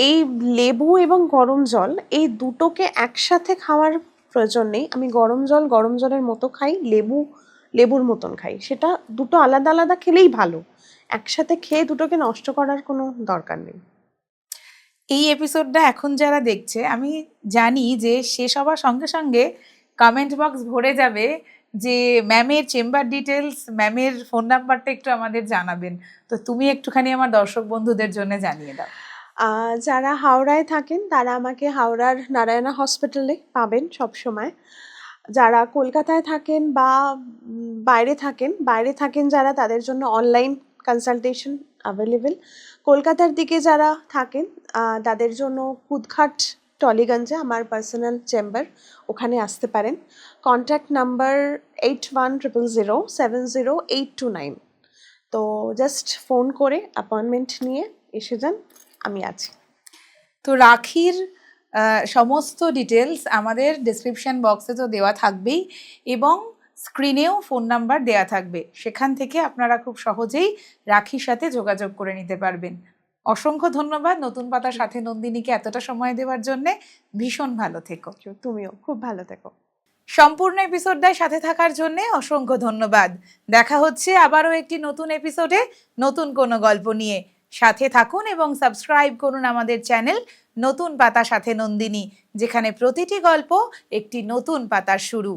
এই লেবু এবং গরম জল এই দুটোকে একসাথে খাওয়ার প্রয়োজন নেই। আমি গরম জল গরম জলের মতো খাই, লেবু লেবুর মতন খাই, সেটা দুটো আলাদা আলাদা খেলেই ভালো, একসাথে খেয়ে দুটোকে নষ্ট করার কোনো দরকার নেই। এই এপিসোডটা এখন যারা দেখছে, আমি জানি যে শেষ হওয়ার সঙ্গে সঙ্গে কমেন্ট বক্স ভরে যাবে যে ম্যামের চেম্বার ডিটেলস, ম্যামের ফোন নাম্বারটা একটু আমাদের জানাবেন। তো তুমি একটুখানি আমার দর্শক বন্ধুদের জন্য জানিয়ে দাও। যারা হাওড়ায় থাকেন তারা আমাকে হাওড়ার নারায়ণা হসপিটালে পাবেন সব সময়। যারা কলকাতায় থাকেন বা বাইরে থাকেন যারা, তাদের জন্য অনলাইন কনসালটেশন অ্যাভেলেবেল। কলকাতার দিকে যারা থাকেন তাদের জন্য কুদঘাট টলিগঞ্জে আমার পার্সোনাল চেম্বার, ওখানে আসতে পারেন। Contact number 8100070829। তো জাস্ট ফোন করে অ্যাপয়েন্টমেন্ট নিয়ে এসে যান, আমি আছি। তো রাখির সমস্ত ডিটেলস আমাদের ডেসক্রিপশন বক্সে তো দেওয়া থাকবেই, এবং স্ক্রিনেও ফোন নাম্বার দেওয়া থাকবে, সেখান থেকে আপনারা খুব সহজেই রাখির সাথে যোগাযোগ করে নিতে পারবেন। অসংখ্য ধন্যবাদ নতুন পাতার সাথে নন্দিনীকে এতটা সময় দেওয়ার জন্যে। ভীষণ ভালো থেকো। তুমিও খুব ভালো থেকো। সম্পূর্ণ এপিসোডটায় সাথে থাকার জন্য অসংখ্য ধন্যবাদ। দেখা হচ্ছে আবারও একটি নতুন এপিসোডে নতুন কোনো গল্প নিয়ে। সাথে থাকুন এবং সাবস্ক্রাইব করুন আমাদের চ্যানেল নতুন পাতা সাথে নন্দিনী, যেখানে প্রতিটি গল্প একটি নতুন পাতার শুরু।